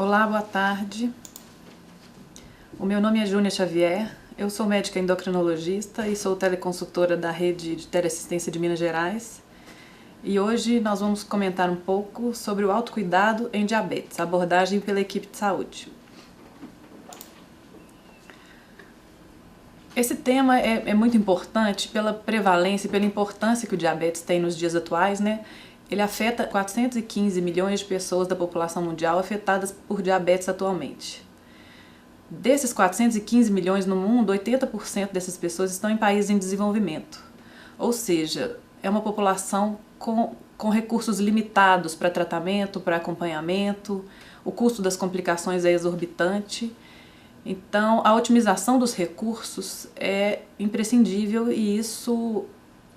Olá, boa tarde. O meu nome é Júnia Xavier, eu sou médica endocrinologista e sou teleconsultora da rede de teleassistência de Minas Gerais. E hoje nós vamos comentar um pouco sobre o autocuidado em diabetes, abordagem pela equipe de saúde. Esse tema é muito importante pela prevalência e pela importância que o diabetes tem nos dias atuais, né? Ele afeta 415 milhões de pessoas da população mundial afetadas por diabetes atualmente. Desses 415 milhões no mundo, 80% dessas pessoas estão em países em desenvolvimento. Ou seja, é uma população com recursos limitados para tratamento, para acompanhamento, o custo das complicações é exorbitante. Então, a otimização dos recursos é imprescindível e isso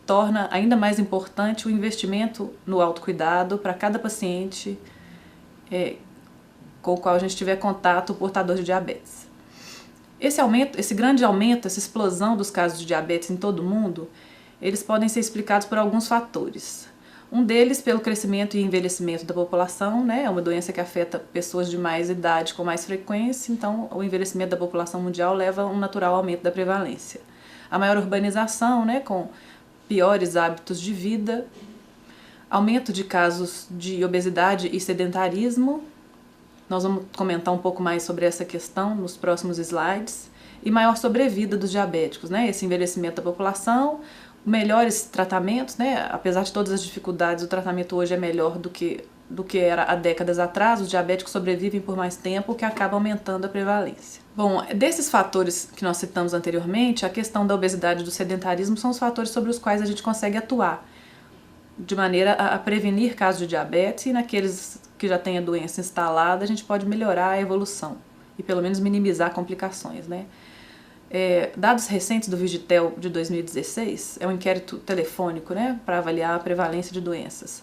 torna ainda mais importante o investimento no autocuidado para cada paciente com o qual a gente tiver contato, o portador de diabetes. Esse grande aumento, essa explosão dos casos de diabetes em todo o mundo, eles podem ser explicados por alguns fatores. Um deles pelo crescimento e envelhecimento da população, né? É uma doença que afeta pessoas de mais idade com mais frequência, então o envelhecimento da população mundial leva a um natural aumento da prevalência. A maior urbanização, né? Com piores hábitos de vida, aumento de casos de obesidade e sedentarismo. Nós vamos comentar um pouco mais sobre essa questão nos próximos slides. E maior sobrevida dos diabéticos, né? Esse envelhecimento da população, melhores tratamentos, né? Apesar de todas as dificuldades, o tratamento hoje é melhor do que era há décadas atrás. Os diabéticos sobrevivem por mais tempo, o que acaba aumentando a prevalência. Bom, desses fatores que nós citamos anteriormente, a questão da obesidade e do sedentarismo são os fatores sobre os quais a gente consegue atuar de maneira a prevenir casos de diabetes, e naqueles que já têm a doença instalada, a gente pode melhorar a evolução e pelo menos minimizar complicações, né? Dados recentes do Vigitel de 2016, é um inquérito telefônico, né, para avaliar a prevalência de doenças.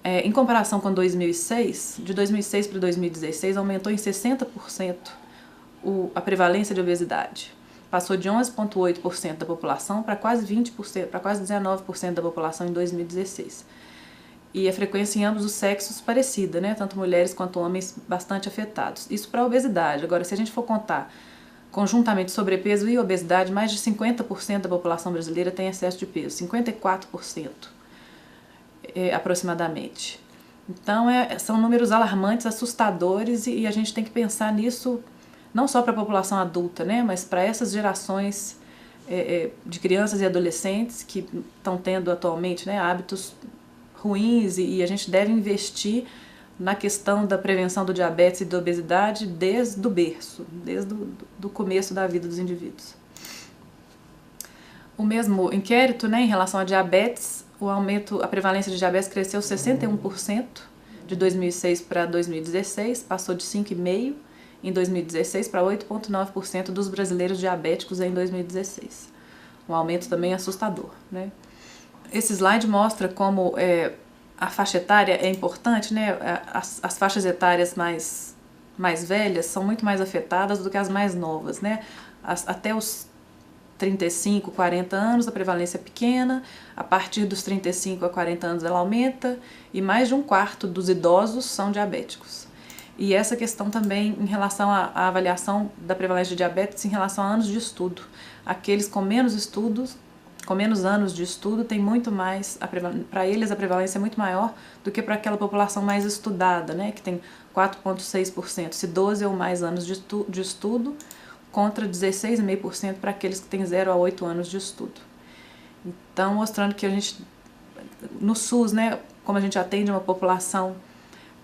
Em comparação com 2006, de 2006 para 2016, aumentou em 60% a prevalência de obesidade. Passou de 11,8% da população para quase 20%, para quase 19% da população em 2016. E a frequência em ambos os sexos parecida, né, tanto mulheres quanto homens bastante afetados. Isso para a obesidade. Agora, se a gente for contar conjuntamente sobrepeso e obesidade, mais de 50% da população brasileira tem excesso de peso, 54% aproximadamente. Então são números alarmantes, assustadores, e a gente tem que pensar nisso não só para a população adulta, né, mas para essas gerações de crianças e adolescentes que estão tendo atualmente, né, hábitos ruins, e a gente deve investir na questão da prevenção do diabetes e da obesidade desde o berço, desde o começo da vida dos indivíduos. O mesmo inquérito, né, em relação a diabetes, a prevalência de diabetes cresceu 61% de 2006 para 2016, passou de 5,5% em 2016 para 8,9% dos brasileiros diabéticos em 2016. Um aumento também assustador, né? Esse slide mostra como a faixa etária é importante, né? As faixas etárias mais velhas são muito mais afetadas do que as mais novas, né? Até os 35, 40 anos a prevalência é pequena, a partir dos 35 a 40 anos ela aumenta, e mais de um quarto dos idosos são diabéticos. E essa questão também em relação à avaliação da prevalência de diabetes em relação a anos de estudo. Aqueles com menos estudos, com menos anos de estudo, tem muito mais, para eles a prevalência é muito maior do que para aquela população mais estudada, né, que tem 4,6%, se 12 ou mais anos de estudo, contra 16,5% para aqueles que têm 0 a 8 anos de estudo. Então, mostrando que a gente, no SUS, né, como a gente atende uma população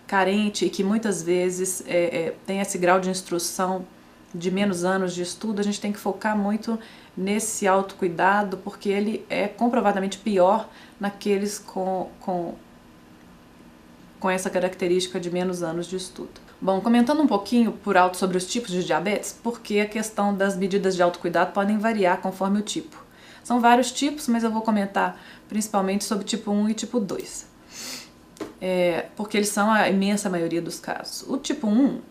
carente e que muitas vezes tem esse grau de instrução de menos anos de estudo, a gente tem que focar muito nesse autocuidado, porque ele é comprovadamente pior naqueles com essa característica de menos anos de estudo. Bom, comentando um pouquinho por alto sobre os tipos de diabetes, porque a questão das medidas de autocuidado podem variar conforme o tipo. São vários tipos, mas eu vou comentar principalmente sobre tipo 1 e tipo 2. Porque eles são a imensa maioria dos casos. O tipo 1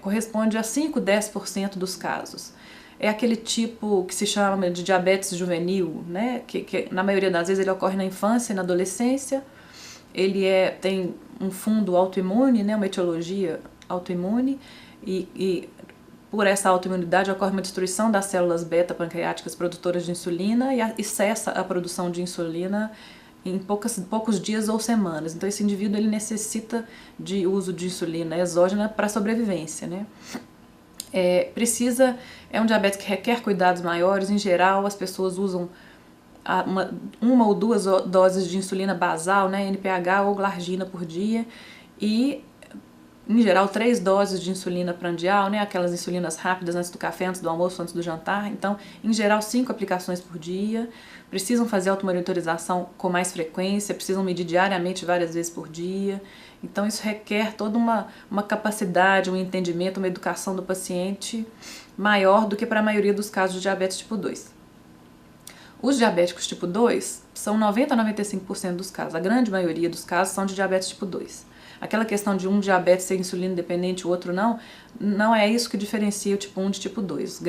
corresponde a 5, 10% dos casos. É aquele tipo que se chama de diabetes juvenil, né? Que na maioria das vezes ele ocorre na infância e na adolescência. Ele tem um fundo autoimune, né? Uma etiologia autoimune e por essa autoimunidade ocorre uma destruição das células beta pancreáticas produtoras de insulina e cessa a produção de insulina em poucos dias ou semanas. Então esse indivíduo ele necessita de uso de insulina exógena para sobrevivência, né? É um diabetes que requer cuidados maiores. Em geral, as pessoas usam uma ou duas doses de insulina basal, né, NPH ou glargina por dia, e em geral 3 doses de insulina prandial, né, aquelas insulinas rápidas antes do café, antes do almoço, antes do jantar. Então, em geral 5 aplicações por dia. Precisam fazer automonitorização com mais frequência, precisam medir diariamente várias vezes por dia. Então isso requer toda uma capacidade, um entendimento, uma educação do paciente maior do que para a maioria dos casos de diabetes tipo 2. Os diabéticos tipo 2 são 90 a 95% dos casos, a grande maioria dos casos são de diabetes tipo 2. Aquela questão de um diabetes ser insulina dependente, o outro não é isso que diferencia o tipo 1 de tipo 2.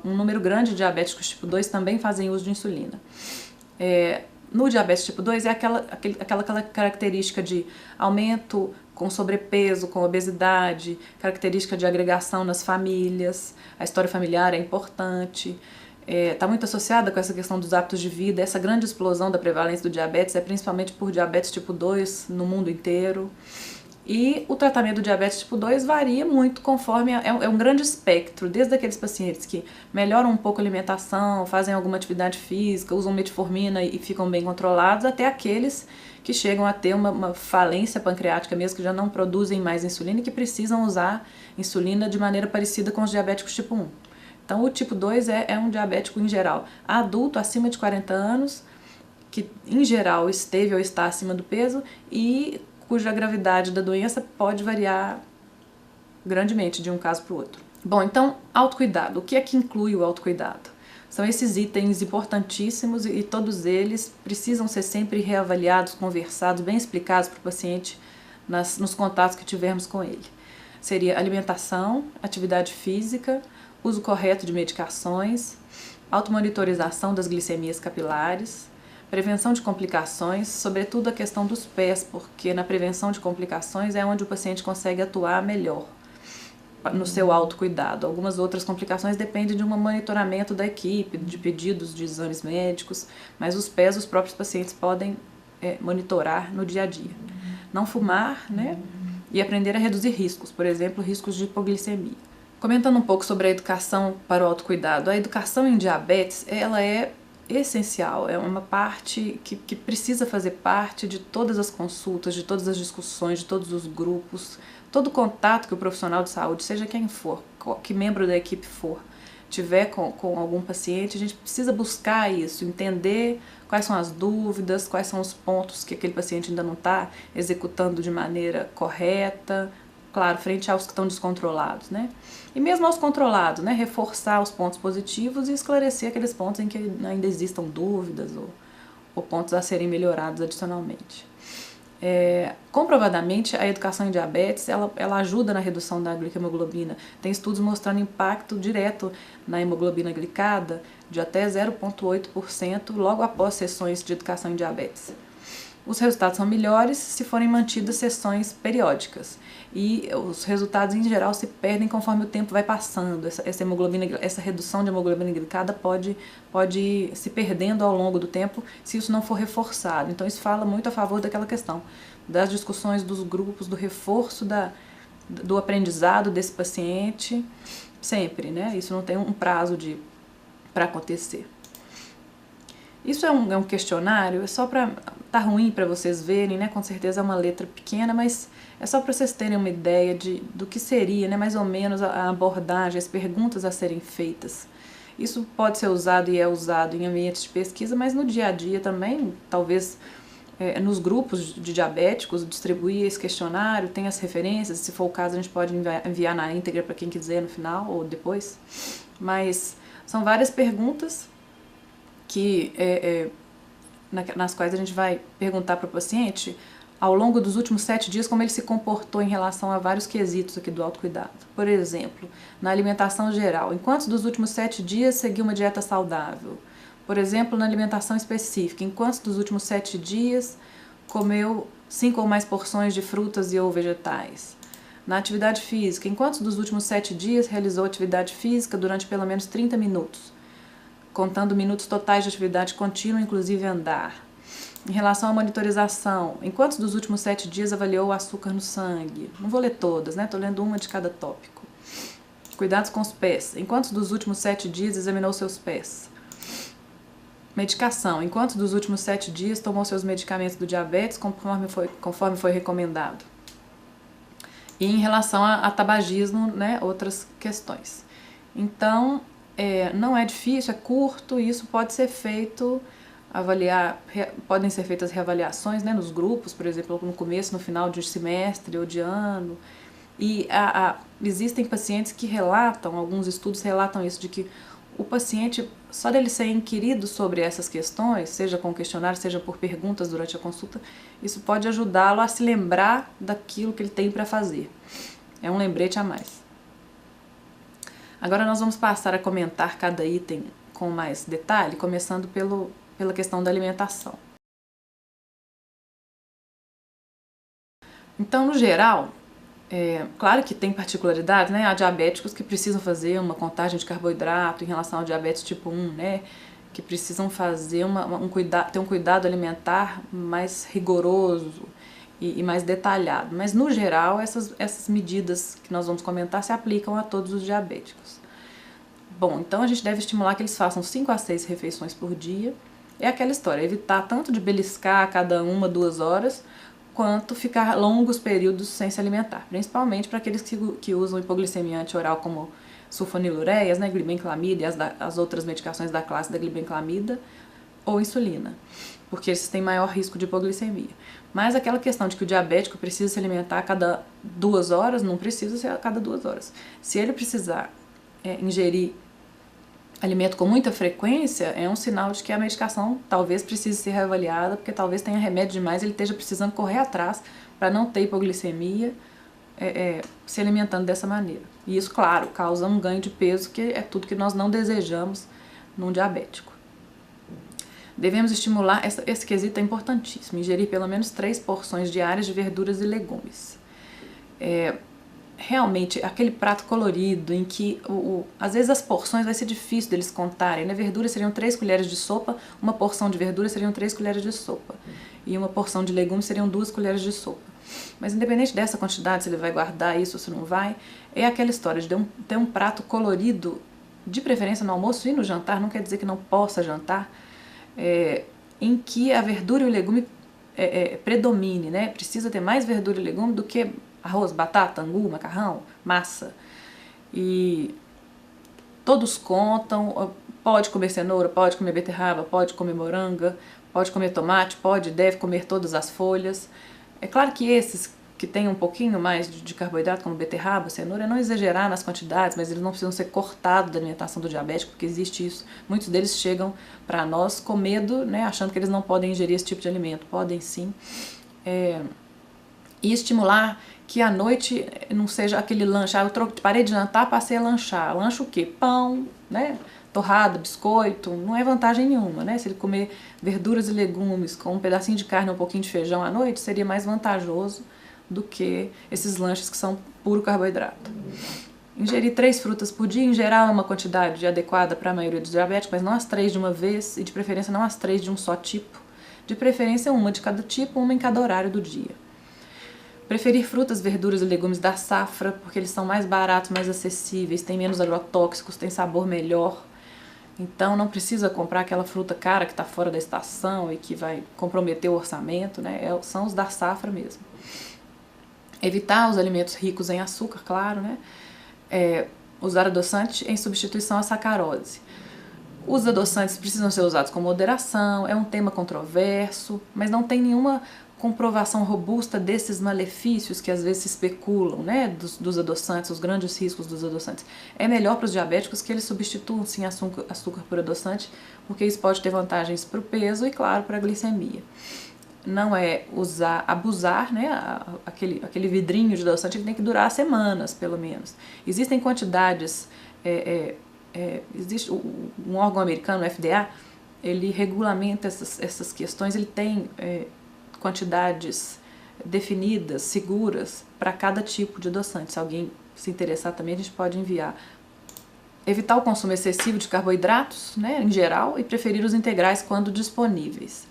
Um número grande de diabéticos tipo 2 também fazem uso de insulina. No diabetes tipo 2 é aquela característica de aumento com sobrepeso, com obesidade, característica de agregação nas famílias, a história familiar é importante. Está muito associada com essa questão dos hábitos de vida. Essa grande explosão da prevalência do diabetes é principalmente por diabetes tipo 2 no mundo inteiro. E o tratamento do diabetes tipo 2 varia muito conforme, é um grande espectro, desde aqueles pacientes que melhoram um pouco a alimentação, fazem alguma atividade física, usam metformina e ficam bem controlados, até aqueles que chegam a ter uma falência pancreática mesmo, que já não produzem mais insulina e que precisam usar insulina de maneira parecida com os diabéticos tipo 1. Então o tipo 2 é um diabético em geral adulto, acima de 40 anos, que em geral esteve ou está acima do peso e cuja gravidade da doença pode variar grandemente de um caso para o outro. Bom, então, autocuidado. O que é que inclui o autocuidado? São esses itens importantíssimos e todos eles precisam ser sempre reavaliados, conversados, bem explicados para o paciente nos contatos que tivermos com ele. Seria alimentação, atividade física, uso correto de medicações, automonitorização das glicemias capilares, prevenção de complicações, sobretudo a questão dos pés, porque na prevenção de complicações é onde o paciente consegue atuar melhor no seu autocuidado. Algumas outras complicações dependem de um monitoramento da equipe, de pedidos de exames médicos, mas os pés os próprios pacientes podem monitorar no dia a dia. Não fumar, né? E aprender a reduzir riscos, por exemplo, riscos de hipoglicemia. Comentando um pouco sobre a educação para o autocuidado, a educação em diabetes, ela é essencial, é uma parte que precisa fazer parte de todas as consultas, de todas as discussões, de todos os grupos, todo contato que o profissional de saúde, seja quem for, que membro da equipe for, tiver com algum paciente, a gente precisa buscar isso, entender quais são as dúvidas, quais são os pontos que aquele paciente ainda não está executando de maneira correta, claro, frente aos que estão descontrolados, né? E mesmo aos controlados, né? Reforçar os pontos positivos e esclarecer aqueles pontos em que ainda existam dúvidas ou pontos a serem melhorados adicionalmente. Comprovadamente, a educação em diabetes, ela ajuda na redução da glicemoglobina. Tem estudos mostrando impacto direto na hemoglobina glicada de até 0,8% logo após sessões de educação em diabetes. Os resultados são melhores se forem mantidas sessões periódicas. E os resultados em geral se perdem conforme o tempo vai passando. Essa redução de hemoglobina glicada pode ir se perdendo ao longo do tempo se isso não for reforçado. Então isso fala muito a favor daquela questão das discussões dos grupos, do reforço do aprendizado desse paciente, sempre, né? Isso não tem um prazo para acontecer. Isso é um questionário, é só para tá ruim para vocês verem, né? Com certeza é uma letra pequena, mas é só para vocês terem uma ideia do que seria, né? Mais ou menos a abordagem, as perguntas a serem feitas. Isso pode ser usado e é usado em ambientes de pesquisa, mas no dia a dia também, talvez nos grupos de diabéticos, distribuir esse questionário, tem as referências, se for o caso a gente pode enviar na íntegra para quem quiser no final ou depois. Mas são várias perguntas nas quais a gente vai perguntar para o paciente ao longo dos últimos 7 dias como ele se comportou em relação a vários quesitos aqui do autocuidado. Por exemplo, na alimentação geral, em quantos dos últimos 7 dias seguiu uma dieta saudável? Por exemplo, na alimentação específica, em quantos dos últimos 7 dias comeu 5 ou mais porções de frutas e ou vegetais? Na atividade física, em quantos dos últimos 7 dias realizou atividade física durante pelo menos 30 minutos, contando minutos totais de atividade contínua, inclusive andar. Em relação à monitorização, em quantos dos últimos 7 dias avaliou o açúcar no sangue? Não vou ler todas, né? Estou lendo uma de cada tópico. Cuidados com os pés. Em quantos dos últimos 7 dias examinou seus pés? Medicação. Em quantos dos últimos 7 dias tomou seus medicamentos do diabetes conforme foi recomendado? E em relação a tabagismo, né, outras questões. Então, não é difícil, é curto, e isso pode ser feito, podem ser feitas reavaliações, né, nos grupos, por exemplo, no começo, no final de semestre ou de ano. E existem pacientes que relatam, alguns estudos relatam isso, de que o paciente, só dele ser inquirido sobre essas questões, seja com questionário, seja por perguntas durante a consulta, isso pode ajudá-lo a se lembrar daquilo que ele tem para fazer. É um lembrete a mais. Agora nós vamos passar a comentar cada item com mais detalhe, começando pela questão da alimentação. Então, no geral, claro que tem particularidades, né? Há diabéticos que precisam fazer uma contagem de carboidrato em relação ao diabetes tipo 1, né? Que precisam fazer ter um cuidado alimentar mais rigoroso e mais detalhado. Mas, no geral, essas medidas que nós vamos comentar se aplicam a todos os diabéticos. Bom, então a gente deve estimular que eles façam 5 a 6 refeições por dia. É aquela história, evitar tanto de beliscar a cada 1, 2 horas, quanto ficar longos períodos sem se alimentar, principalmente para aqueles que usam hipoglicemia antioral como sulfonilureias, né, glibenclamida e as outras medicações da classe da glibenclamida ou insulina, porque esses têm maior risco de hipoglicemia. Mas aquela questão de que o diabético precisa se alimentar a cada 2 horas, não precisa ser a cada 2 horas. Se ele precisar ingerir alimento com muita frequência, é um sinal de que a medicação talvez precise ser reavaliada, porque talvez tenha remédio demais, ele esteja precisando correr atrás para não ter hipoglicemia, se alimentando dessa maneira. E isso, claro, causa um ganho de peso, que é tudo que nós não desejamos num diabético. Devemos estimular, esse quesito é importantíssimo, ingerir pelo menos 3 porções diárias de verduras e legumes. Realmente, aquele prato colorido em que, às vezes as porções vai ser difícil deles contarem, né? Verduras seriam 3 colheres de sopa, uma porção de verdura seriam 3 colheres de sopa, e uma porção de legumes seriam 2 colheres de sopa. Mas independente dessa quantidade, se ele vai guardar isso ou se não vai, é aquela história de ter um prato colorido, de preferência no almoço e no jantar, não quer dizer que não possa jantar, em que a verdura e o legume predomine, né? Precisa ter mais verdura e legume do que arroz, batata, angu, macarrão, massa. E todos contam, pode comer cenoura, pode comer beterraba, pode comer moranga, pode comer tomate, deve comer todas as folhas. É claro que esses que têm um pouquinho mais de carboidrato, como beterraba, cenoura, não exagerar nas quantidades, mas eles não precisam ser cortados da alimentação do diabético, porque existe isso. Muitos deles chegam para nós com medo, né, achando que eles não podem ingerir esse tipo de alimento. Podem sim. E estimular que à noite não seja aquele lanche, eu parei de jantar, passei a lanchar. Lanche o quê? Pão, né? Torrada, biscoito, não é vantagem nenhuma, né? Se ele comer verduras e legumes com um pedacinho de carne e um pouquinho de feijão à noite, seria mais vantajoso do que esses lanches que são puro carboidrato. Ingerir 3 frutas por dia, em geral, é uma quantidade adequada para a maioria dos diabéticos, mas não as 3 de uma vez, e de preferência não as 3 de um só tipo. De preferência uma de cada tipo, uma em cada horário do dia. Preferir frutas, verduras e legumes da safra, porque eles são mais baratos, mais acessíveis, têm menos agrotóxicos, têm sabor melhor. Então não precisa comprar aquela fruta cara que está fora da estação e que vai comprometer o orçamento, né? São os da safra mesmo. Evitar os alimentos ricos em açúcar, claro, né? Usar adoçante em substituição à sacarose. Os adoçantes precisam ser usados com moderação, é um tema controverso, mas não tem nenhuma comprovação robusta desses malefícios que às vezes se especulam, né, dos adoçantes, os grandes riscos dos adoçantes. É melhor para os diabéticos que eles substituam sim açúcar por adoçante, porque isso pode ter vantagens para o peso e, claro, para a glicemia. Não é abusar, né, aquele vidrinho de adoçante, ele tem que durar semanas, pelo menos. Existem quantidades, existe um órgão americano, o FDA, ele regulamenta essas questões, ele tem quantidades definidas, seguras, para cada tipo de adoçante. Se alguém se interessar também, a gente pode enviar. Evitar o consumo excessivo de carboidratos, né, em geral, e preferir os integrais quando disponíveis.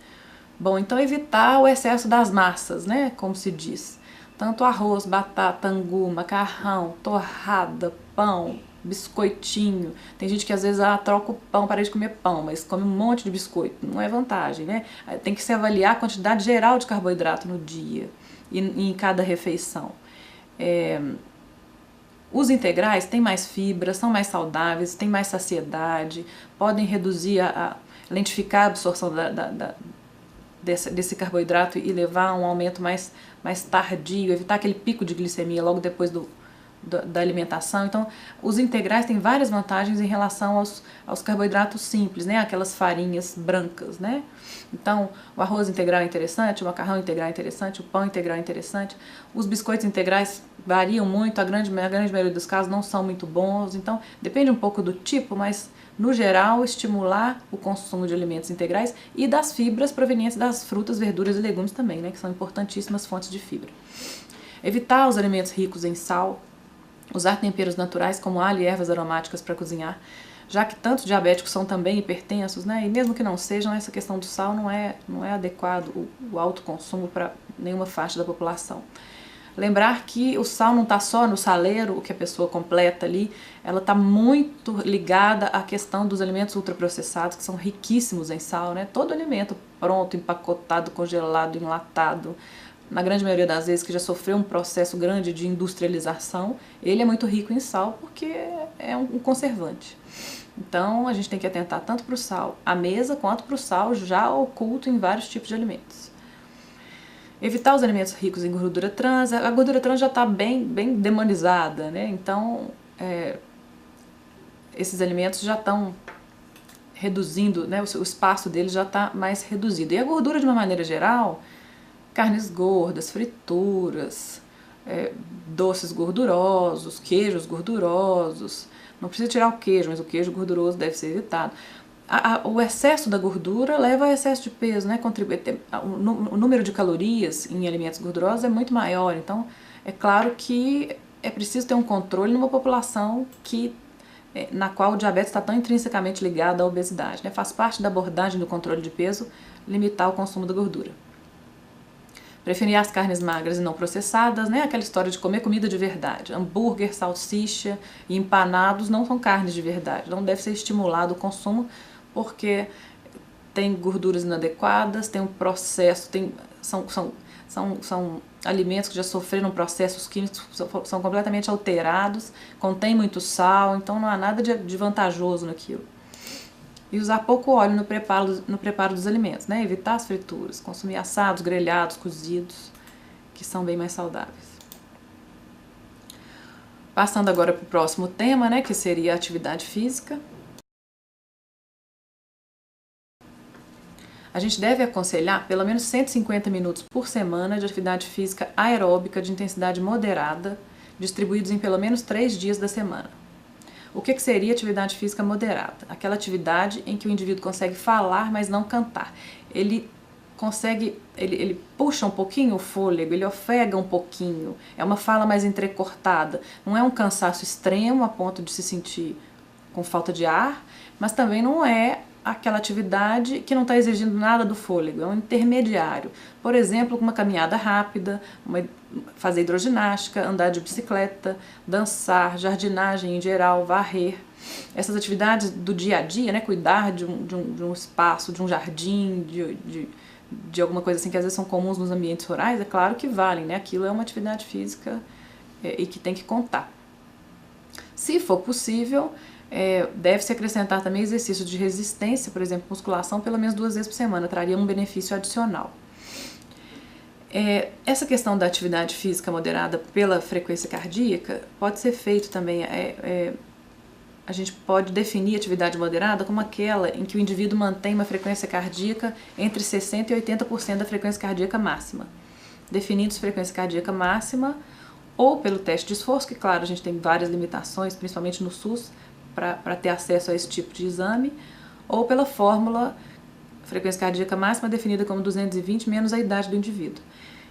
Bom, então evitar o excesso das massas, né, como se diz. Tanto arroz, batata, angu, macarrão, torrada, pão, biscoitinho. Tem gente que às vezes troca o pão, para de comer pão, mas come um monte de biscoito. Não é vantagem, né? Tem que se avaliar a quantidade geral de carboidrato no dia e em cada refeição. Os integrais têm mais fibra, são mais saudáveis, têm mais saciedade, podem reduzir, lentificar a absorção desse carboidrato e levar a um aumento mais tardio, evitar aquele pico de glicemia logo depois da alimentação. Então, os integrais têm várias vantagens em relação aos carboidratos simples, né? Aquelas farinhas brancas, né? Então, o arroz integral é interessante, o macarrão integral é interessante, o pão integral é interessante. Os biscoitos integrais variam muito, a grande maioria dos casos não são muito bons, então depende um pouco do tipo, mas no geral estimular o consumo de alimentos integrais e das fibras provenientes das frutas, verduras e legumes também, né? Que são importantíssimas fontes de fibra. Evitar os alimentos ricos em sal, usar temperos naturais como alho e ervas aromáticas para cozinhar, já que tantos diabéticos são também hipertensos, né? E mesmo que não sejam, essa questão do sal não é adequado, o alto consumo para nenhuma faixa da população. Lembrar que o sal não está só no saleiro, o que a pessoa completa ali, ela está muito ligada à questão dos alimentos ultraprocessados, que são riquíssimos em sal, né? Todo alimento pronto, empacotado, congelado, enlatado, na grande maioria das vezes que já sofreu um processo grande de industrialização, ele é muito rico em sal porque é um conservante. Então a gente tem que atentar tanto para o sal à mesa quanto para o sal já oculto em vários tipos de alimentos. Evitar os alimentos ricos em gordura trans. A gordura trans já está bem demonizada, né? Então esses alimentos já estão reduzindo, né? O espaço deles já está mais reduzido. E a gordura, de uma maneira geral, carnes gordas, frituras, doces gordurosos, queijos gordurosos. Não precisa tirar o queijo, mas o queijo gorduroso deve ser evitado. O excesso da gordura leva a excesso de peso, né? O número de calorias em alimentos gordurosos é muito maior, então é claro que é preciso ter um controle numa população na qual o diabetes está tão intrinsecamente ligado à obesidade, né? Faz parte da abordagem do controle de peso limitar o consumo da gordura. Preferir as carnes magras e não processadas, né? Aquela história de comer comida de verdade. Hambúrguer, salsicha e empanados não são carnes de verdade. Não deve ser estimulado o consumo porque tem gorduras inadequadas, tem um processo, são alimentos que já sofreram processos químicos, são completamente alterados, contém muito sal, então não há nada de vantajoso naquilo. E usar pouco óleo no preparo dos alimentos, né? Evitar as frituras, consumir assados, grelhados, cozidos, que são bem mais saudáveis. Passando agora para o próximo tema, né? Que seria a atividade física. A gente deve aconselhar pelo menos 150 minutos por semana de atividade física aeróbica de intensidade moderada, distribuídos em pelo menos 3 dias da semana. O que seria atividade física moderada? Aquela atividade em que o indivíduo consegue falar, mas não cantar. Ele puxa um pouquinho o fôlego, ele ofega um pouquinho, é uma fala mais entrecortada. Não é um cansaço extremo a ponto de se sentir com falta de ar, mas também não é aquela atividade que não está exigindo nada do fôlego, é um intermediário. Por exemplo, uma caminhada rápida, fazer hidroginástica, andar de bicicleta, dançar, jardinagem em geral, varrer. Essas atividades do dia a dia, né, cuidar de um espaço, de um jardim, de alguma coisa assim que às vezes são comuns nos ambientes rurais, é claro que valem, né? Aquilo é uma atividade física e que tem que contar. Se for possível, deve-se acrescentar também exercícios de resistência, por exemplo, musculação, pelo menos 2 vezes por semana, traria um benefício adicional. Essa questão da atividade física moderada pela frequência cardíaca pode ser feito também, a gente pode definir atividade moderada como aquela em que o indivíduo mantém uma frequência cardíaca entre 60% e 80% da frequência cardíaca máxima. Definindo-se frequência cardíaca máxima ou pelo teste de esforço, que claro, a gente tem várias limitações, principalmente no SUS, para ter acesso a esse tipo de exame, ou pela fórmula frequência cardíaca máxima definida como 220 menos a idade do indivíduo.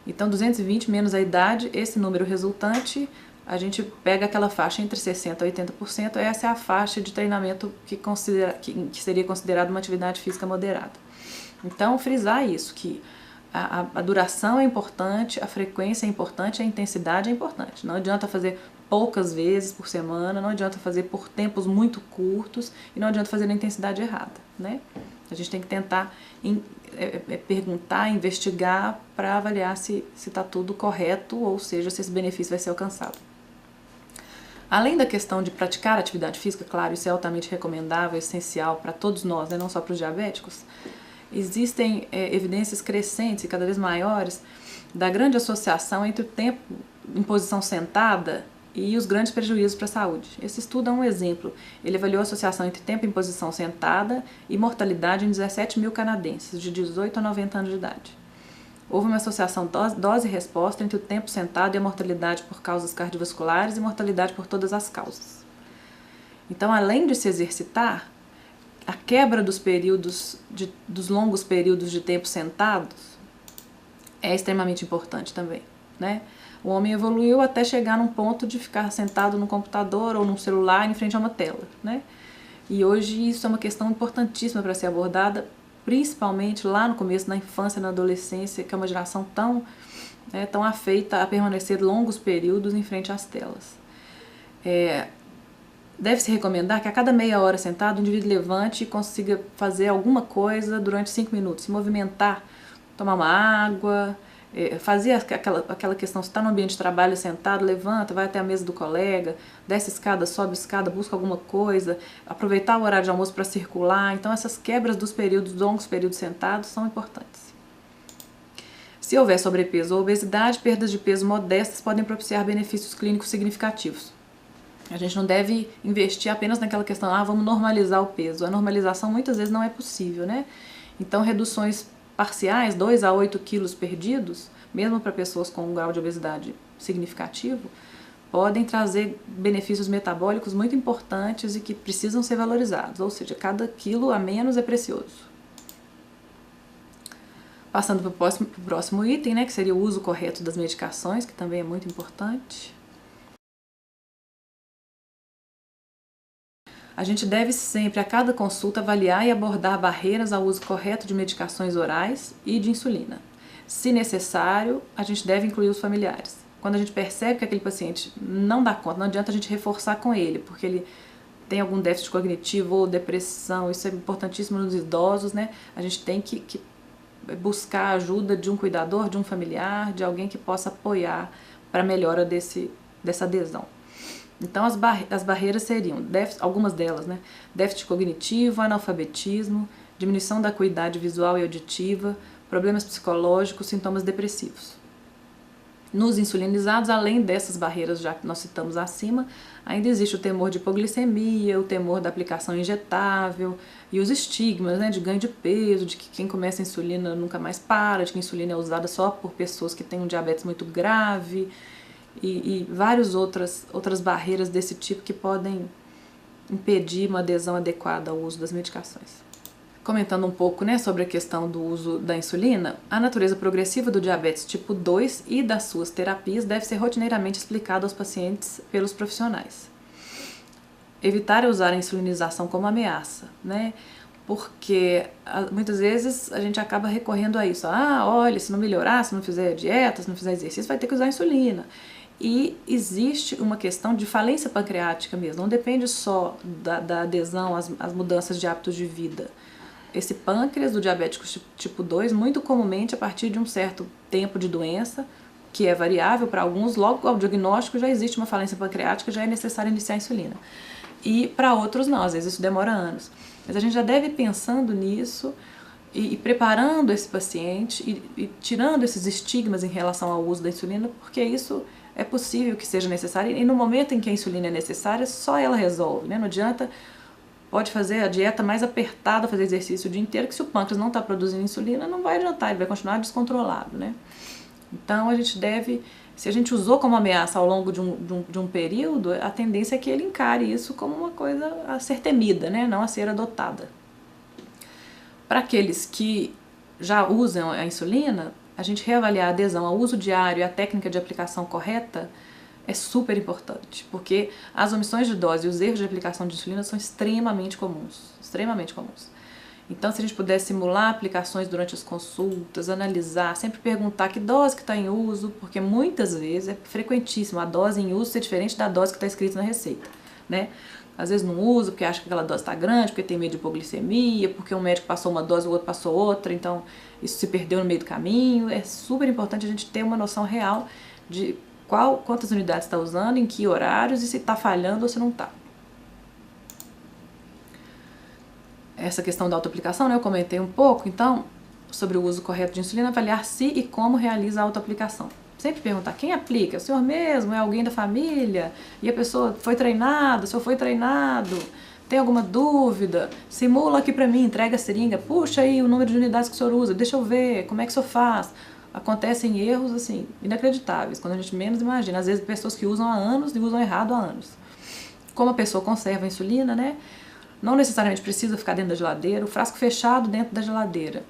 Então 220 menos a idade, esse número resultante, a gente pega aquela faixa entre 60% a 80%, essa é a faixa de treinamento que seria considerada uma atividade física moderada. Então, frisar isso, que a duração é importante, a frequência é importante, a intensidade é importante. Não adianta fazer poucas vezes por semana, não adianta fazer por tempos muito curtos e não adianta fazer na intensidade errada, né? A gente tem que tentar perguntar, investigar para avaliar se está tudo correto, ou seja, se esse benefício vai ser alcançado. Além da questão de praticar atividade física, claro, isso é altamente recomendável, essencial para todos nós, né, não só para os diabéticos, existem evidências crescentes e cada vez maiores da grande associação entre o tempo em posição sentada e os grandes prejuízos para a saúde. Esse estudo é um exemplo. Ele avaliou a associação entre tempo em posição sentada e mortalidade em 17 mil canadenses, de 18 a 90 anos de idade. Houve uma associação dose e resposta entre o tempo sentado e a mortalidade por causas cardiovasculares e mortalidade por todas as causas. Então, além de se exercitar, a quebra dos dos longos períodos de tempo sentados é extremamente importante também, né? O homem evoluiu até chegar num ponto de ficar sentado no computador ou num celular em frente a uma tela, né? E hoje isso é uma questão importantíssima para ser abordada, principalmente lá no começo, na infância, na adolescência, que é uma geração tão afeita a permanecer longos períodos em frente às telas. Deve-se recomendar que a cada meia hora sentado, o indivíduo levante e consiga fazer alguma coisa durante 5 minutos, se movimentar, tomar uma água, fazer aquela questão, se está no ambiente de trabalho sentado, levanta, vai até a mesa do colega, desce escada, sobe escada, busca alguma coisa, aproveitar o horário de almoço para circular. Então essas quebras dos longos períodos sentados são importantes. Se houver sobrepeso ou obesidade, perdas de peso modestas podem propiciar benefícios clínicos significativos. A gente não deve investir apenas naquela questão, vamos normalizar o peso. A normalização muitas vezes não é possível, né? Então reduções parciais, 2 a 8 quilos perdidos, mesmo para pessoas com um grau de obesidade significativo, podem trazer benefícios metabólicos muito importantes e que precisam ser valorizados, ou seja, cada quilo a menos é precioso. Passando para o próximo item, né, que seria o uso correto das medicações, que também é muito importante. A gente deve sempre, a cada consulta, avaliar e abordar barreiras ao uso correto de medicações orais e de insulina. Se necessário, a gente deve incluir os familiares. Quando a gente percebe que aquele paciente não dá conta, não adianta a gente reforçar com ele, porque ele tem algum déficit cognitivo ou depressão, isso é importantíssimo nos idosos, né? A gente tem que buscar a ajuda de um cuidador, de um familiar, de alguém que possa apoiar para a melhora dessa adesão. Então as barreiras seriam, algumas delas, né? Déficit cognitivo, analfabetismo, diminuição da acuidade visual e auditiva, problemas psicológicos, sintomas depressivos. Nos insulinizados, além dessas barreiras já que nós citamos acima, ainda existe o temor de hipoglicemia, o temor da aplicação injetável e os estigmas, né, de ganho de peso, de que quem começa a insulina nunca mais para, de que a insulina é usada só por pessoas que têm um diabetes muito grave, e várias outras barreiras desse tipo que podem impedir uma adesão adequada ao uso das medicações. Comentando um pouco, né, sobre a questão do uso da insulina, a natureza progressiva do diabetes tipo 2 e das suas terapias deve ser rotineiramente explicada aos pacientes pelos profissionais. Evitar usar a insulinização como ameaça, né? Porque muitas vezes a gente acaba recorrendo a isso. Olha, se não melhorar, se não fizer dieta, se não fizer exercício, vai ter que usar insulina. E existe uma questão de falência pancreática mesmo, não depende só da adesão às mudanças de hábitos de vida. Esse pâncreas do diabético tipo 2, muito comumente a partir de um certo tempo de doença, que é variável para alguns, logo ao diagnóstico já existe uma falência pancreática, já é necessário iniciar a insulina. E para outros não, às vezes isso demora anos. Mas a gente já deve ir pensando nisso e preparando esse paciente e tirando esses estigmas em relação ao uso da insulina, porque isso é possível que seja necessário, e no momento em que a insulina é necessária, só ela resolve, né? Não adianta, pode fazer a dieta mais apertada, fazer exercício o dia inteiro, que se o pâncreas não está produzindo insulina, não vai adiantar, ele vai continuar descontrolado, né? Então a gente deve, se a gente usou como ameaça ao longo de um período, a tendência é que ele encare isso como uma coisa a ser temida, né? Não a ser adotada. Para aqueles que já usam a insulina, a gente reavaliar a adesão ao uso diário e a técnica de aplicação correta é super importante, porque as omissões de dose e os erros de aplicação de insulina são extremamente comuns, extremamente comuns. Então, se a gente puder simular aplicações durante as consultas, analisar, sempre perguntar que dose que está em uso, porque muitas vezes é frequentíssimo a dose em uso ser diferente da dose que está escrita na receita, né? Às vezes não usa porque acha que aquela dose está grande, porque tem medo de hipoglicemia, porque um médico passou uma dose, o outro passou outra, então isso se perdeu no meio do caminho. É super importante a gente ter uma noção real de quantas unidades está usando, em que horários e se está falhando ou se não está. Essa questão da autoaplicação, né, eu comentei um pouco, então, sobre o uso correto de insulina, avaliar se e como realiza a autoaplicação. Sempre perguntar quem aplica, o senhor mesmo, é alguém da família, e a pessoa foi treinada, o senhor foi treinado, tem alguma dúvida, simula aqui pra mim, entrega a seringa, puxa aí o número de unidades que o senhor usa, deixa eu ver, como é que o senhor faz. Acontecem erros, assim, inacreditáveis, quando a gente menos imagina. Às vezes pessoas que usam há anos e usam errado há anos. Como a pessoa conserva a insulina, né? Não necessariamente precisa ficar dentro da geladeira, o frasco fechado dentro da geladeira.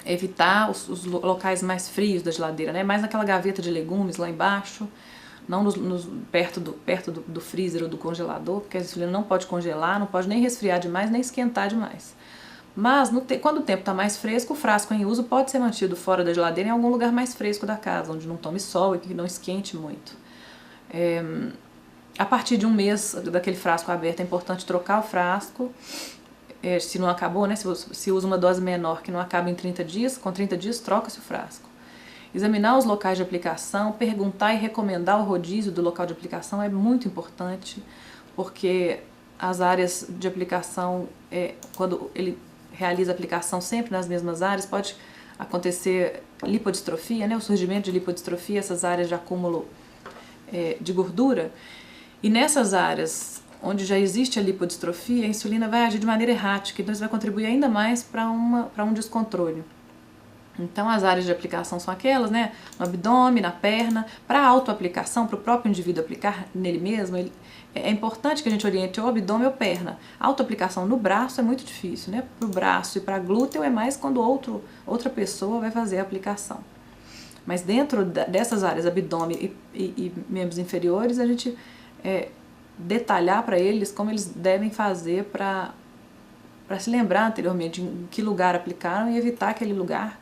Evitar os locais mais frios da geladeira, né? Mais naquela gaveta de legumes lá embaixo, não perto do freezer ou do congelador, porque a insulina não pode congelar, não pode nem resfriar demais, nem esquentar demais. Mas quando o tempo está mais fresco, o frasco em uso pode ser mantido fora da geladeira em algum lugar mais fresco da casa, onde não tome sol e que não esquente muito. A partir de um mês daquele frasco aberto é importante trocar o frasco, se não acabou, né? Se usa uma dose menor que não acaba em 30 dias, com 30 dias troca-se o frasco. Examinar os locais de aplicação, perguntar e recomendar o rodízio do local de aplicação é muito importante, porque as áreas de aplicação, quando ele realiza a aplicação sempre nas mesmas áreas, pode acontecer lipodistrofia, né? O surgimento de lipodistrofia, essas áreas de acúmulo de gordura. E nessas áreas onde já existe a lipodistrofia, a insulina vai agir de maneira errática, então isso vai contribuir ainda mais para um descontrole. Então as áreas de aplicação são aquelas, né, no abdômen, na perna. Para a autoaplicação, para o próprio indivíduo aplicar nele mesmo, é importante que a gente oriente o abdômen ou perna. A autoaplicação no braço é muito difícil, né? Para o braço e para glúteo é mais quando outra pessoa vai fazer a aplicação. Mas dentro dessas áreas, abdômen e membros inferiores, a gente detalhar para eles como eles devem fazer para se lembrar anteriormente em que lugar aplicaram e evitar aquele lugar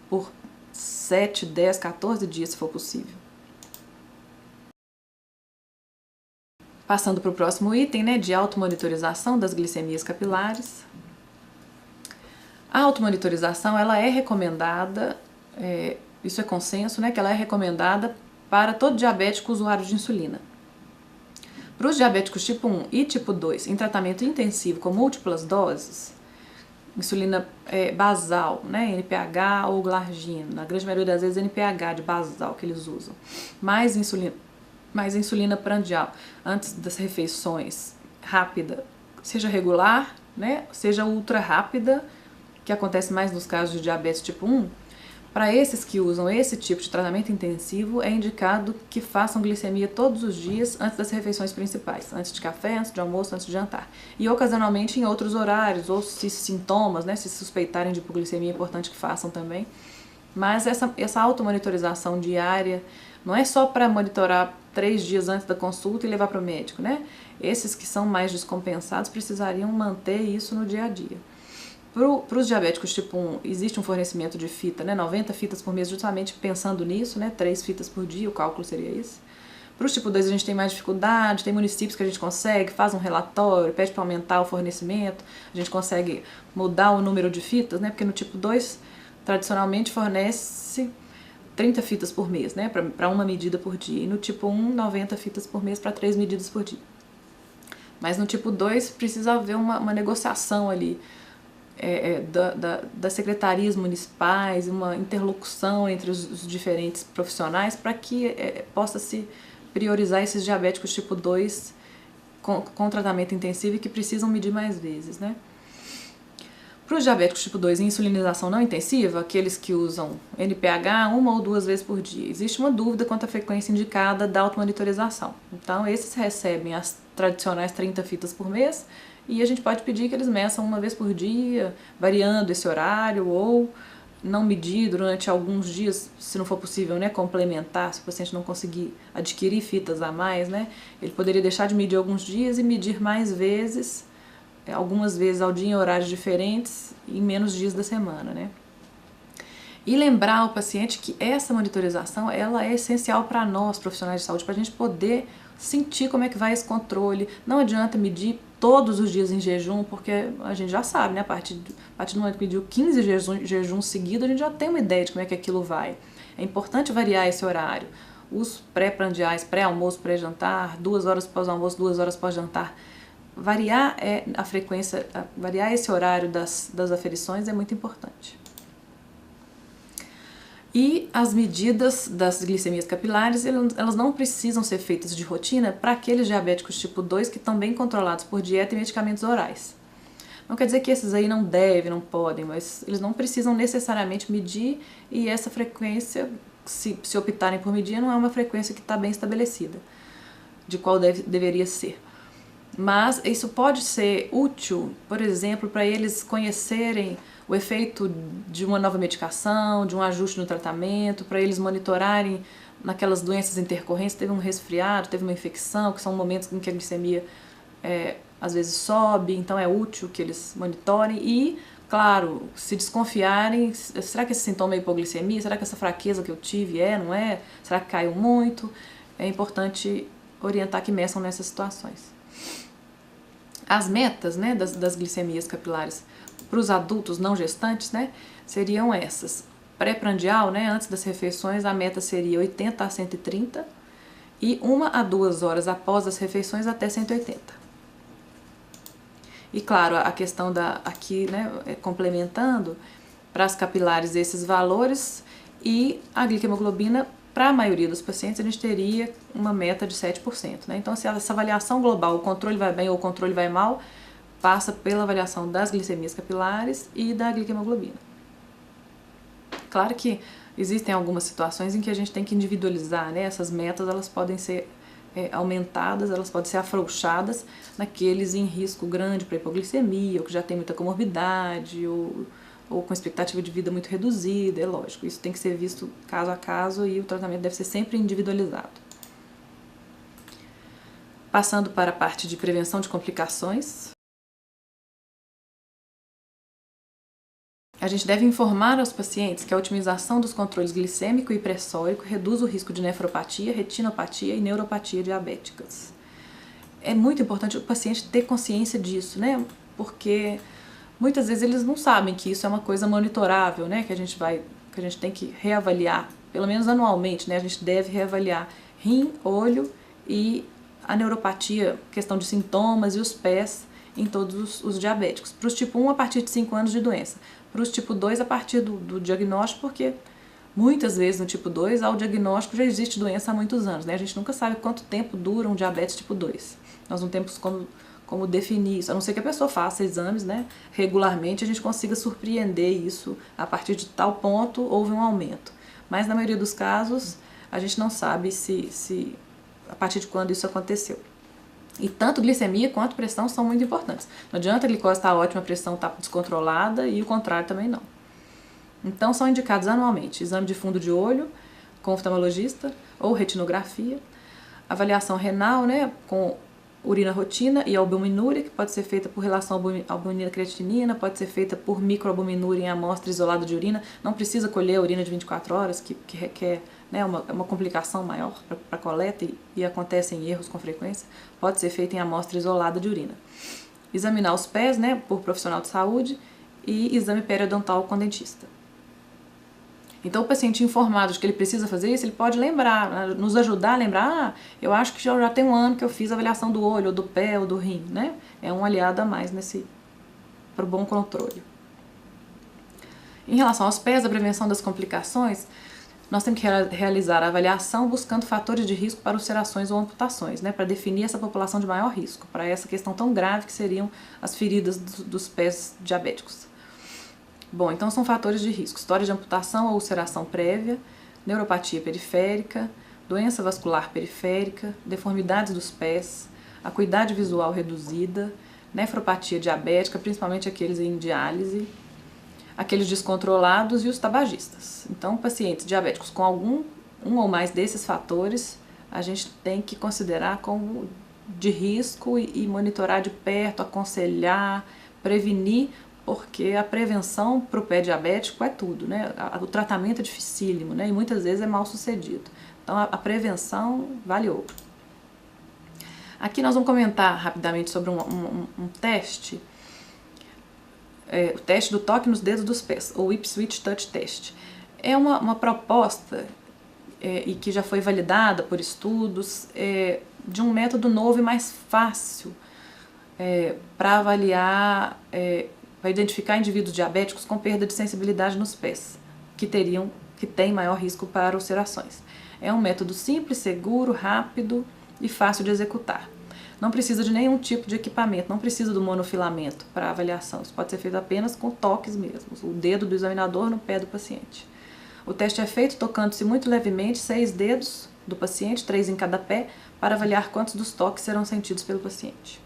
por 7, 10, 14 dias, se for possível. Passando para o próximo item, né, de automonitorização das glicemias capilares. A automonitorização, ela é recomendada, isso é consenso, né, que ela é recomendada para todo diabético usuário de insulina. Para os diabéticos tipo 1 e tipo 2, em tratamento intensivo com múltiplas doses, insulina basal, né, NPH ou glargina, na grande maioria das vezes NPH de basal que eles usam, mais insulina prandial antes das refeições, rápida, seja regular, né, seja ultra rápida, que acontece mais nos casos de diabetes tipo 1, para esses que usam esse tipo de tratamento intensivo, é indicado que façam glicemia todos os dias antes das refeições principais, antes de café, antes de almoço, antes de jantar. E ocasionalmente em outros horários, ou se sintomas, né, se suspeitarem de hipoglicemia, é importante que façam também. Mas essa automonitorização diária não é só para monitorar 3 dias antes da consulta e levar para o médico, né? Esses que são mais descompensados precisariam manter isso no dia a dia. Para os diabéticos tipo 1, existe um fornecimento de fita, né, 90 fitas por mês, justamente pensando nisso, né, 3 fitas por dia, o cálculo seria esse. Para os tipo 2 a gente tem mais dificuldade, tem municípios que a gente consegue, faz um relatório, pede para aumentar o fornecimento, a gente consegue mudar o número de fitas, né, porque no tipo 2, tradicionalmente fornece 30 fitas por mês, né, para uma medida por dia, e no tipo 1, 90 fitas por mês para 3 medidas por dia. Mas no tipo 2 precisa haver uma negociação ali, das secretarias municipais, uma interlocução entre os diferentes profissionais para que possa se priorizar esses diabéticos tipo 2 com tratamento intensivo e que precisam medir mais vezes, né? Para os diabéticos tipo 2 em insulinização não intensiva, aqueles que usam NPH 1 ou 2 vezes por dia, existe uma dúvida quanto à frequência indicada da automonitorização. Então, esses recebem as tradicionais 30 fitas por mês, e a gente pode pedir que eles meçam uma vez por dia, variando esse horário, ou não medir durante alguns dias, se não for possível, né, complementar, se o paciente não conseguir adquirir fitas a mais, né, ele poderia deixar de medir alguns dias e medir mais vezes, algumas vezes ao dia em horários diferentes, em menos dias da semana, né. E lembrar o paciente que essa monitorização ela é essencial para nós, profissionais de saúde, para a gente poder sentir como é que vai esse controle. Não adianta medir todos os dias em jejum, porque a gente já sabe, né? A partir do momento que mediu 15 jejuns seguidos, a gente já tem uma ideia de como é que aquilo vai. É importante variar esse horário. Os pré-prandiais, pré-almoço, pré-jantar, 2 horas pós-almoço, 2 horas pós-jantar. Variar a frequência, variar esse horário das aferições é muito importante. E as medidas das glicemias capilares, elas não precisam ser feitas de rotina para aqueles diabéticos tipo 2 que estão bem controlados por dieta e medicamentos orais. Não quer dizer que esses aí não devem, não podem, mas eles não precisam necessariamente medir e essa frequência, se optarem por medir, não é uma frequência que está bem estabelecida, de qual deveria ser. Mas isso pode ser útil, por exemplo, para eles conhecerem o efeito de uma nova medicação, de um ajuste no tratamento, para eles monitorarem naquelas doenças intercorrentes, teve um resfriado, teve uma infecção, que são momentos em que a glicemia às vezes sobe, então é útil que eles monitorem e, claro, se desconfiarem, será que esse sintoma é hipoglicemia? Será que essa fraqueza que eu tive não é? Será que caiu muito? É importante orientar que meçam nessas situações. As metas, né, das glicemias capilares para os adultos não gestantes, né, seriam essas. Pré-prandial, né, antes das refeições, a meta seria 80 a 130 e 1 a 2 horas após as refeições até 180. E claro, a questão aqui, né, complementando, para as capilares esses valores e a glicemoglobina, para a maioria dos pacientes, a gente teria uma meta de 7%. Né? Então, se essa avaliação global, o controle vai bem ou o controle vai mal, passa pela avaliação das glicemias capilares e da glicemoglobina. Claro que existem algumas situações em que a gente tem que individualizar, né? Essas metas elas podem ser aumentadas, elas podem ser afrouxadas naqueles em risco grande para hipoglicemia, ou que já tem muita comorbidade, ou com expectativa de vida muito reduzida, é lógico. Isso tem que ser visto caso a caso e o tratamento deve ser sempre individualizado. Passando para a parte de prevenção de complicações. A gente deve informar aos pacientes que a otimização dos controles glicêmico e pressórico reduz o risco de nefropatia, retinopatia e neuropatia diabéticas. É muito importante o paciente ter consciência disso, né? Porque muitas vezes eles não sabem que isso é uma coisa monitorável, né? Que a gente tem que reavaliar, pelo menos anualmente, né? A gente deve reavaliar rim, olho e a neuropatia, questão de sintomas e os pés em todos os diabéticos. Para os tipo 1 a partir de 5 anos de doença. Para os tipo 2 a partir do diagnóstico, porque muitas vezes no tipo 2 ao diagnóstico já existe doença há muitos anos, né? A gente nunca sabe quanto tempo dura um diabetes tipo 2. Nós não temos como definir isso, a não ser que a pessoa faça exames, né, regularmente, a gente consiga surpreender isso a partir de tal ponto houve um aumento. Mas na maioria dos casos a gente não sabe se a partir de quando isso aconteceu. E tanto glicemia quanto pressão são muito importantes. Não adianta a glicose estar ótima, a pressão estar descontrolada e o contrário também não. Então são indicados anualmente exame de fundo de olho com oftalmologista ou retinografia, avaliação renal, né, com urina rotina e albuminúria, que pode ser feita por relação albumina-creatinina, pode ser feita por microalbuminúria em amostra isolada de urina. Não precisa colher a urina de 24 horas, que requer, né, uma complicação maior para a coleta e acontecem erros com frequência. Pode ser feita em amostra isolada de urina. Examinar os pés, né, por profissional de saúde e exame periodontal com dentista. Então, o paciente informado de que ele precisa fazer isso, ele pode lembrar, nos ajudar a lembrar, eu acho que já tem um ano que eu fiz a avaliação do olho, ou do pé, ou do rim, né? É um aliado a mais para o bom controle. Em relação aos pés, a prevenção das complicações, nós temos que realizar a avaliação buscando fatores de risco para ulcerações ou amputações, né? Para definir essa população de maior risco, para essa questão tão grave que seriam as feridas dos pés diabéticos. Bom, então são fatores de risco: história de amputação ou ulceração prévia, neuropatia periférica, doença vascular periférica, deformidades dos pés, acuidade visual reduzida, nefropatia diabética, principalmente aqueles em diálise, aqueles descontrolados e os tabagistas. Então, pacientes diabéticos com um ou mais desses fatores, a gente tem que considerar como de risco e monitorar de perto, aconselhar, prevenir, porque a prevenção para o pé diabético é tudo, né? O tratamento é dificílimo, né? E muitas vezes é mal sucedido. Então, a prevenção vale ouro. Aqui nós vamos comentar rapidamente sobre um teste, o teste do toque nos dedos dos pés, ou Ipswich Touch Test. É uma proposta e que já foi validada por estudos de um método novo e mais fácil para avaliar, para identificar indivíduos diabéticos com perda de sensibilidade nos pés, que têm maior risco para ulcerações. É um método simples, seguro, rápido e fácil de executar. Não precisa de nenhum tipo de equipamento, não precisa do monofilamento para avaliação. Isso pode ser feito apenas com toques mesmos, o dedo do examinador no pé do paciente. O teste é feito tocando-se muito levemente 6 dedos do paciente, 3 em cada pé, para avaliar quantos dos toques serão sentidos pelo paciente.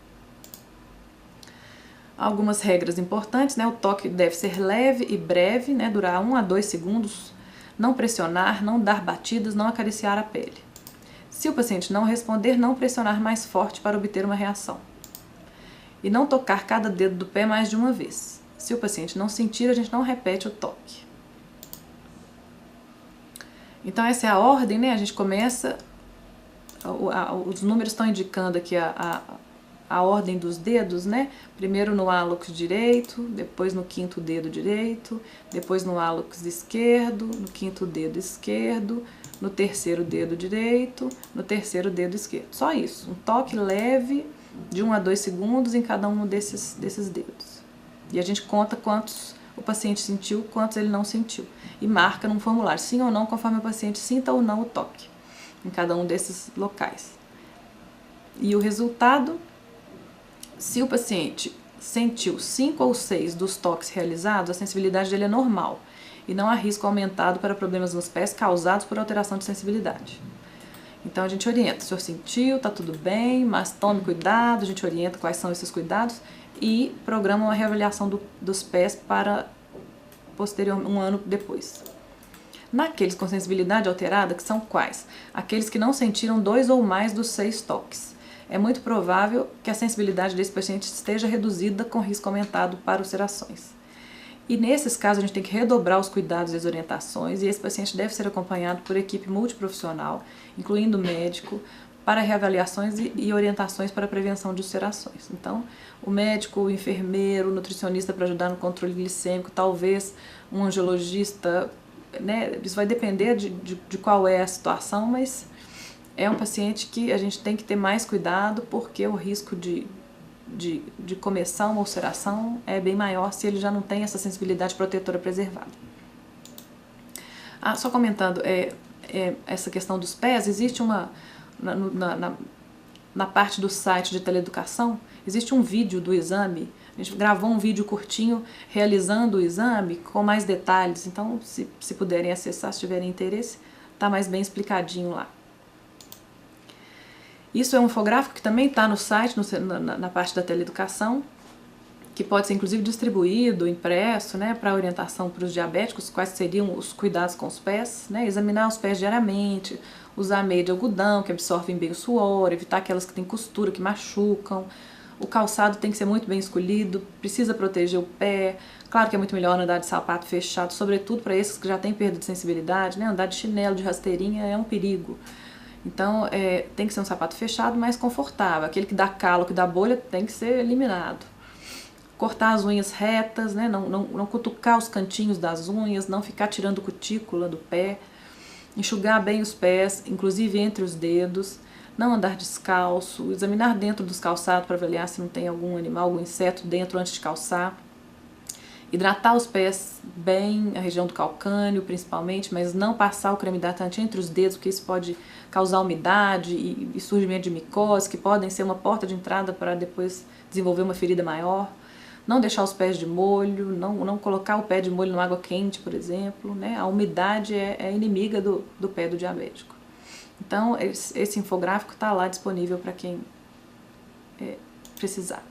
Algumas regras importantes, né? O toque deve ser leve e breve, né? Durar 1 a 2 segundos, não pressionar, não dar batidas, não acariciar a pele. Se o paciente não responder, não pressionar mais forte para obter uma reação. E não tocar cada dedo do pé mais de uma vez. Se o paciente não sentir, a gente não repete o toque. Então essa é a ordem, né? A gente começa, os números estão indicando aqui a ordem dos dedos, né? Primeiro no hálux direito, depois no 5º dedo direito, depois no hálux esquerdo, no 5º dedo esquerdo, no 3º dedo direito, no 3º dedo esquerdo. Só isso, um toque leve de 1 a 2 segundos em cada um desses dedos. E a gente conta quantos o paciente sentiu, quantos ele não sentiu. E marca num formulário, sim ou não, conforme o paciente sinta ou não o toque, em cada um desses locais. E o resultado, se o paciente sentiu 5 ou 6 dos toques realizados, a sensibilidade dele é normal e não há risco aumentado para problemas nos pés causados por alteração de sensibilidade. Então a gente orienta, o senhor sentiu, tá tudo bem, mas tome cuidado, a gente orienta quais são esses cuidados e programa uma reavaliação dos pés para um ano depois. Naqueles com sensibilidade alterada, que são quais? Aqueles que não sentiram 2 ou mais dos 6 toques. É muito provável que a sensibilidade desse paciente esteja reduzida com risco aumentado para ulcerações. E nesses casos a gente tem que redobrar os cuidados e as orientações e esse paciente deve ser acompanhado por equipe multiprofissional, incluindo médico, para reavaliações e orientações para a prevenção de ulcerações. Então, o médico, o enfermeiro, o nutricionista para ajudar no controle glicêmico, talvez um angiologista, né? Isso vai depender de qual é a situação, mas é um paciente que a gente tem que ter mais cuidado porque o risco de começar uma ulceração é bem maior se ele já não tem essa sensibilidade protetora preservada. Só comentando, essa questão dos pés, existe na parte do site de teleeducação, existe um vídeo do exame, a gente gravou um vídeo curtinho realizando o exame com mais detalhes, então se puderem acessar, se tiverem interesse, está mais bem explicadinho lá. Isso é um infográfico que também está no site, na parte da teleeducação, que pode ser inclusive distribuído, impresso, né, para orientação para os diabéticos, quais seriam os cuidados com os pés, né, examinar os pés diariamente, usar meia de algodão, que absorvem bem o suor, evitar aquelas que têm costura, que machucam. O calçado tem que ser muito bem escolhido, precisa proteger o pé. Claro que é muito melhor andar de sapato fechado, sobretudo para esses que já têm perda de sensibilidade, né, andar de chinelo, de rasteirinha é um perigo. Então, tem que ser um sapato fechado, mas confortável. Aquele que dá calo, que dá bolha, tem que ser eliminado. Cortar as unhas retas, né? Não cutucar os cantinhos das unhas, não ficar tirando cutícula do pé. Enxugar bem os pés, inclusive entre os dedos. Não andar descalço. Examinar dentro dos calçados para avaliar se não tem algum animal, algum inseto dentro antes de calçar. Hidratar os pés bem, a região do calcânio principalmente, mas não passar o creme hidratante entre os dedos, porque isso pode causar umidade e surgimento de micose, que podem ser uma porta de entrada para depois desenvolver uma ferida maior. Não deixar os pés de molho, não colocar o pé de molho na água quente, por exemplo, né? A umidade é inimiga do pé do diabético. Então, esse infográfico está lá disponível para quem precisar.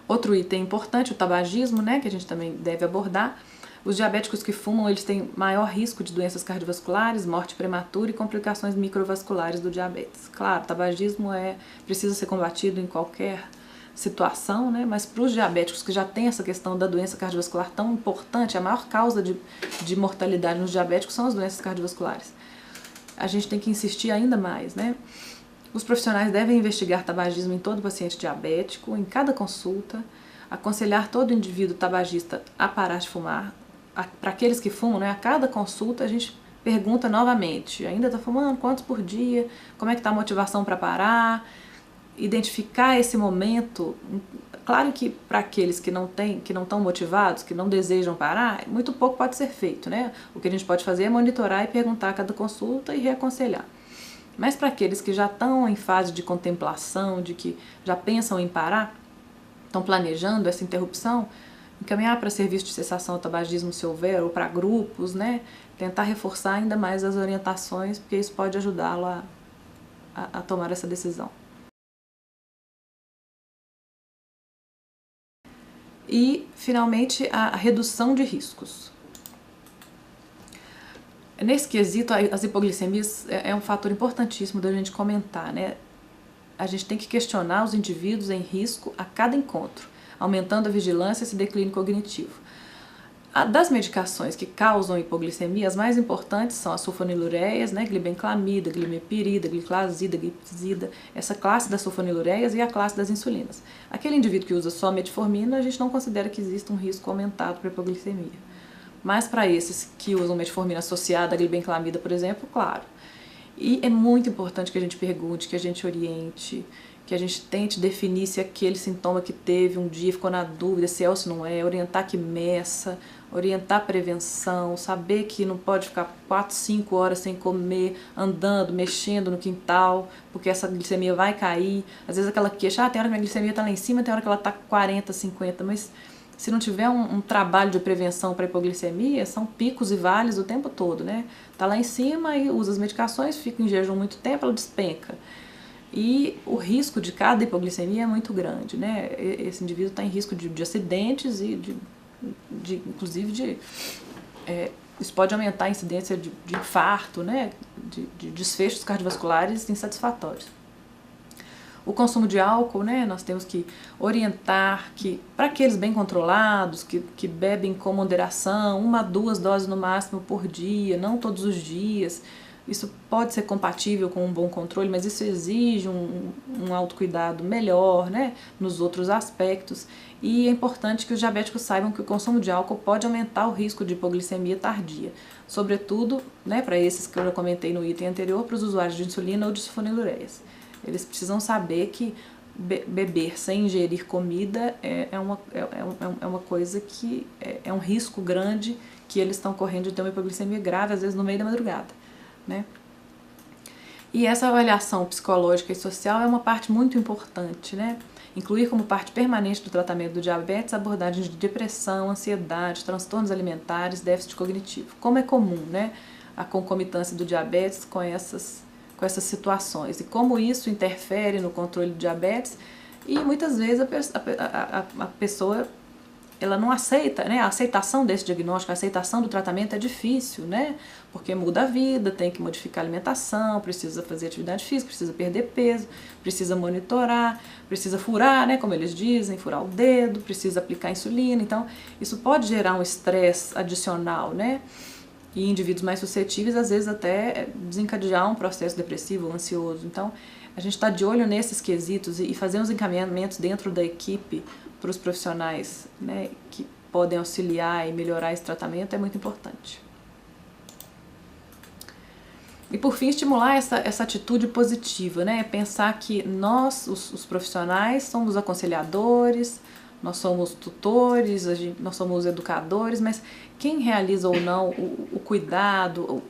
Outro item importante, o tabagismo, né, que a gente também deve abordar. Os diabéticos que fumam, eles têm maior risco de doenças cardiovasculares, morte prematura e complicações microvasculares do diabetes. Claro, o tabagismo precisa ser combatido em qualquer situação, né? Mas para os diabéticos que já têm essa questão da doença cardiovascular tão importante, a maior causa de mortalidade nos diabéticos são as doenças cardiovasculares. A gente tem que insistir ainda mais, né? Os profissionais devem investigar tabagismo em todo paciente diabético, em cada consulta, aconselhar todo indivíduo tabagista a parar de fumar. Para aqueles que fumam, né, a cada consulta a gente pergunta novamente, ainda está fumando? Quantos por dia? Como é que está a motivação para parar? Identificar esse momento. Claro que para aqueles que não estão motivados, que não desejam parar, muito pouco pode ser feito, né? O que a gente pode fazer é monitorar e perguntar a cada consulta e reaconselhar. Mas para aqueles que já estão em fase de contemplação, de que já pensam em parar, estão planejando essa interrupção, encaminhar para serviço de cessação ao tabagismo se houver, ou para grupos, né? Tentar reforçar ainda mais as orientações, porque isso pode ajudá-lo a tomar essa decisão. E, finalmente, a redução de riscos. Nesse quesito, as hipoglicemias é um fator importantíssimo da gente comentar, né? A gente tem que questionar os indivíduos em risco a cada encontro, aumentando a vigilância e esse declínio cognitivo. Das medicações que causam hipoglicemia, as mais importantes são as sulfonilureias, né, glibenclamida, glimepirida, gliclazida, glipizida, essa classe das sulfonilureias e a classe das insulinas. Aquele indivíduo que usa só metformina, a gente não considera que exista um risco aumentado para hipoglicemia. Mas para esses que usam metformina associada à glibenclamida, por exemplo, claro. E é muito importante que a gente pergunte, que a gente oriente, que a gente tente definir se aquele sintoma que teve um dia ficou na dúvida, se é ou se não é, orientar que meça, orientar a prevenção, saber que não pode ficar 4, 5 horas sem comer, andando, mexendo no quintal, porque essa glicemia vai cair. Às vezes aquela queixa, tem hora que minha glicemia está lá em cima, tem hora que ela está 40, 50, mas se não tiver um trabalho de prevenção para hipoglicemia, são picos e vales o tempo todo, né? Tá lá em cima e usa as medicações, fica em jejum muito tempo, ela despenca. E o risco de cada hipoglicemia é muito grande, né? Esse indivíduo está em risco de acidentes e inclusive isso pode aumentar a incidência de infarto, né? De desfechos cardiovasculares insatisfatórios. O consumo de álcool, né, nós temos que orientar que, para aqueles bem controlados, que bebem com moderação, 1 a 2 doses no máximo por dia, não todos os dias, isso pode ser compatível com um bom controle, mas isso exige um autocuidado melhor, né, nos outros aspectos. E é importante que os diabéticos saibam que o consumo de álcool pode aumentar o risco de hipoglicemia tardia, sobretudo, né, para esses que eu já comentei no item anterior, para os usuários de insulina ou de sulfonilureias. Eles precisam saber que beber sem ingerir comida é uma coisa que é um risco grande que eles estão correndo de ter uma hipoglicemia grave, às vezes no meio da madrugada, né? E essa avaliação psicológica e social é uma parte muito importante, né? Incluir como parte permanente do tratamento do diabetes abordagens de depressão, ansiedade, transtornos alimentares, déficit cognitivo. Como é comum, né, a concomitância do diabetes com essas situações e como isso interfere no controle do diabetes, e muitas vezes a pessoa ela não aceita, né? A aceitação desse diagnóstico, a aceitação do tratamento é difícil, né? Porque muda a vida, tem que modificar a alimentação, precisa fazer atividade física, precisa perder peso, precisa monitorar, precisa furar, né? Como eles dizem, furar o dedo, precisa aplicar insulina. Então, isso pode gerar um estresse adicional, né? E indivíduos mais suscetíveis, às vezes, até desencadear um processo depressivo ou ansioso. Então, a gente está de olho nesses quesitos e fazer uns encaminhamentos dentro da equipe para os profissionais, né, que podem auxiliar e melhorar esse tratamento é muito importante. E, por fim, estimular essa atitude positiva, né? Pensar que nós, os profissionais, somos aconselhadores, nós somos tutores, nós somos educadores, mas quem realiza ou não o cuidado,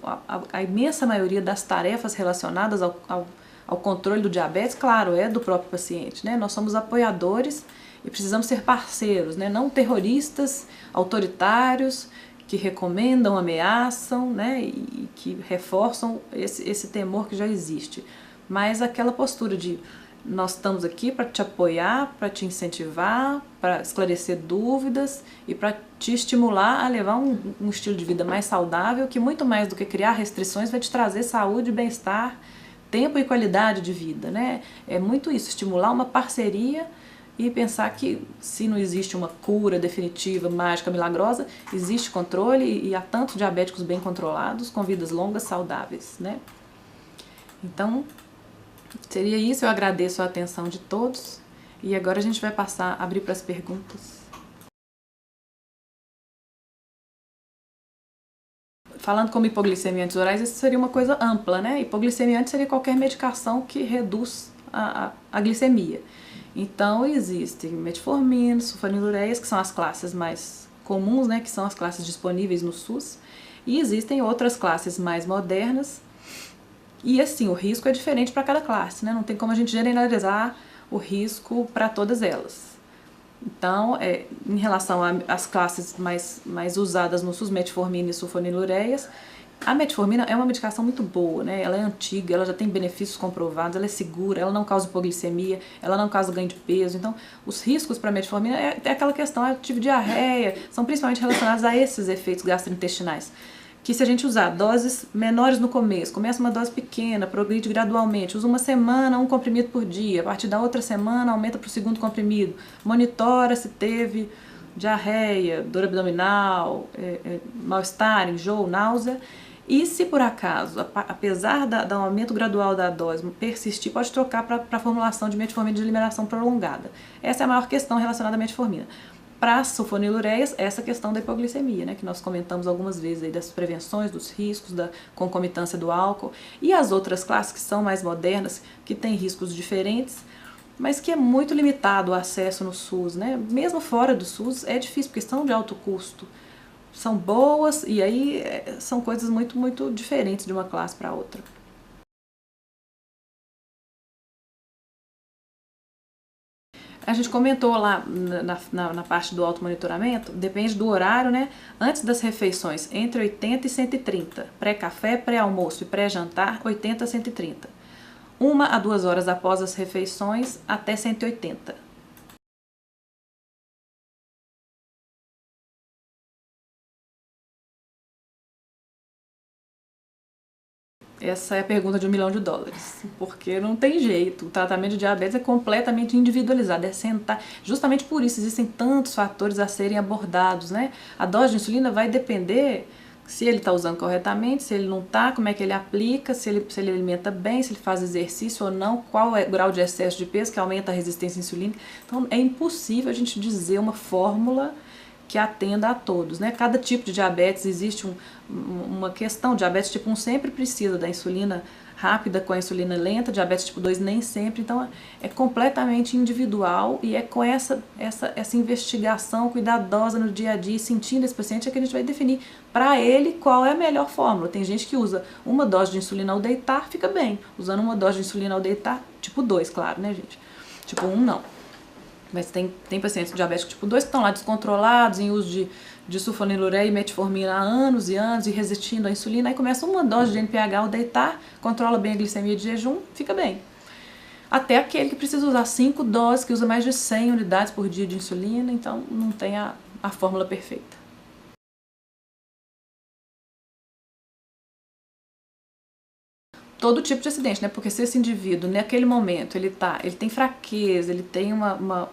a imensa maioria das tarefas relacionadas ao controle do diabetes, claro, é do próprio paciente, né? Nós somos apoiadores e precisamos ser parceiros, né? Não terroristas, autoritários, que recomendam, ameaçam, né? E que reforçam esse temor que já existe. Mas aquela postura de Nós estamos aqui para te apoiar, para te incentivar, para esclarecer dúvidas e para te estimular a levar um estilo de vida mais saudável, que muito mais do que criar restrições vai te trazer saúde, bem-estar, tempo e qualidade de vida, né? É muito isso, estimular uma parceria e pensar que se não existe uma cura definitiva, mágica, milagrosa, existe controle e há tantos diabéticos bem controlados com vidas longas, saudáveis, né? Então, seria isso, eu agradeço a atenção de todos e agora a gente vai abrir para as perguntas. Falando como hipoglicemiantes orais, isso seria uma coisa ampla, né? Hipoglicemiante seria qualquer medicação que reduz a glicemia. Então, existem metformina, sulfonilureias, que são as classes mais comuns, né? Que são as classes disponíveis no SUS. E existem outras classes mais modernas. E assim, o risco é diferente para cada classe, né? Não tem como a gente generalizar o risco para todas elas. Então, em relação às classes mais usadas no SUS, metformina e sulfonilureias, a metformina é uma medicação muito boa, né? Ela é antiga, ela já tem benefícios comprovados, ela é segura, ela não causa hipoglicemia, ela não causa ganho de peso. Então, os riscos para a metformina é aquela questão, tive diarreia, são principalmente relacionados a esses efeitos gastrointestinais. Que se a gente usar doses menores no começo, começa uma dose pequena, progride gradualmente, usa uma semana, um comprimido por dia, a partir da outra semana aumenta para o segundo comprimido, monitora se teve diarreia, dor abdominal, mal-estar, enjoo, náusea, e se por acaso, apesar do aumento gradual da dose persistir, pode trocar para a formulação de metformina de liberação prolongada. Essa é a maior questão relacionada à metformina. Para as sulfonilureias, essa questão da hipoglicemia, né, que nós comentamos algumas vezes aí, das prevenções, dos riscos, da concomitância do álcool, e as outras classes que são mais modernas, que têm riscos diferentes, mas que é muito limitado o acesso no SUS, né? Mesmo fora do SUS é difícil, porque são de alto custo, são boas, e aí são coisas muito, muito diferentes de uma classe para outra. A gente comentou lá na parte do automonitoramento, depende do horário, né? Antes das refeições, entre 80 e 130. Pré-café, pré-almoço e pré-jantar, 80 a 130. 1 a 2 horas após as refeições, até 180. Essa é a pergunta de $1 milhão, porque não tem jeito, o tratamento de diabetes é completamente individualizado, é sentar, justamente por isso existem tantos fatores a serem abordados, né? A dose de insulina vai depender se ele está usando corretamente, se ele não está, como é que ele aplica, se ele alimenta bem, se ele faz exercício ou não, qual é o grau de excesso de peso que aumenta a resistência insulínica. Então é impossível a gente dizer uma fórmula que atenda a todos, né? Cada tipo de diabetes existe uma questão. Diabetes tipo 1 sempre precisa da insulina rápida com a insulina lenta, diabetes tipo 2 nem sempre. Então é completamente individual e é com essa investigação cuidadosa no dia a dia, sentindo esse paciente, é que a gente vai definir para ele qual é a melhor fórmula. Tem gente que usa uma dose de insulina ao deitar, fica bem. Usando uma dose de insulina ao deitar, tipo 2, claro, né, gente? Tipo 1 não. Mas tem pacientes diabéticos tipo 2 que estão lá descontrolados, em uso de sulfonilureia e metformina há anos e anos e resistindo à insulina. Aí começa uma dose de NPH ao deitar, controla bem a glicemia de jejum, fica bem. Até aquele que precisa usar 5 doses, que usa mais de 100 unidades por dia de insulina, então não tem a fórmula perfeita. Todo tipo de acidente, né? Porque se esse indivíduo, naquele momento, ele tem fraqueza, ele tem uma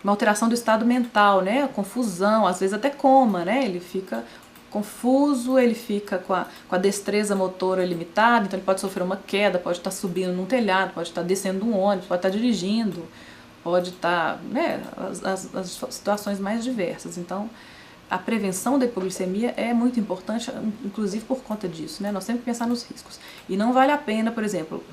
alteração do estado mental, né? Confusão, às vezes até coma, né? Ele fica confuso, ele fica com a destreza motora limitada, então ele pode sofrer uma queda, pode estar subindo num telhado, pode estar descendo um ônibus, pode estar dirigindo, pode estar, né? As situações mais diversas. Então, a prevenção da hipoglicemia é muito importante, inclusive por conta disso, né? Nós temos que pensar nos riscos. E não vale a pena, por exemplo,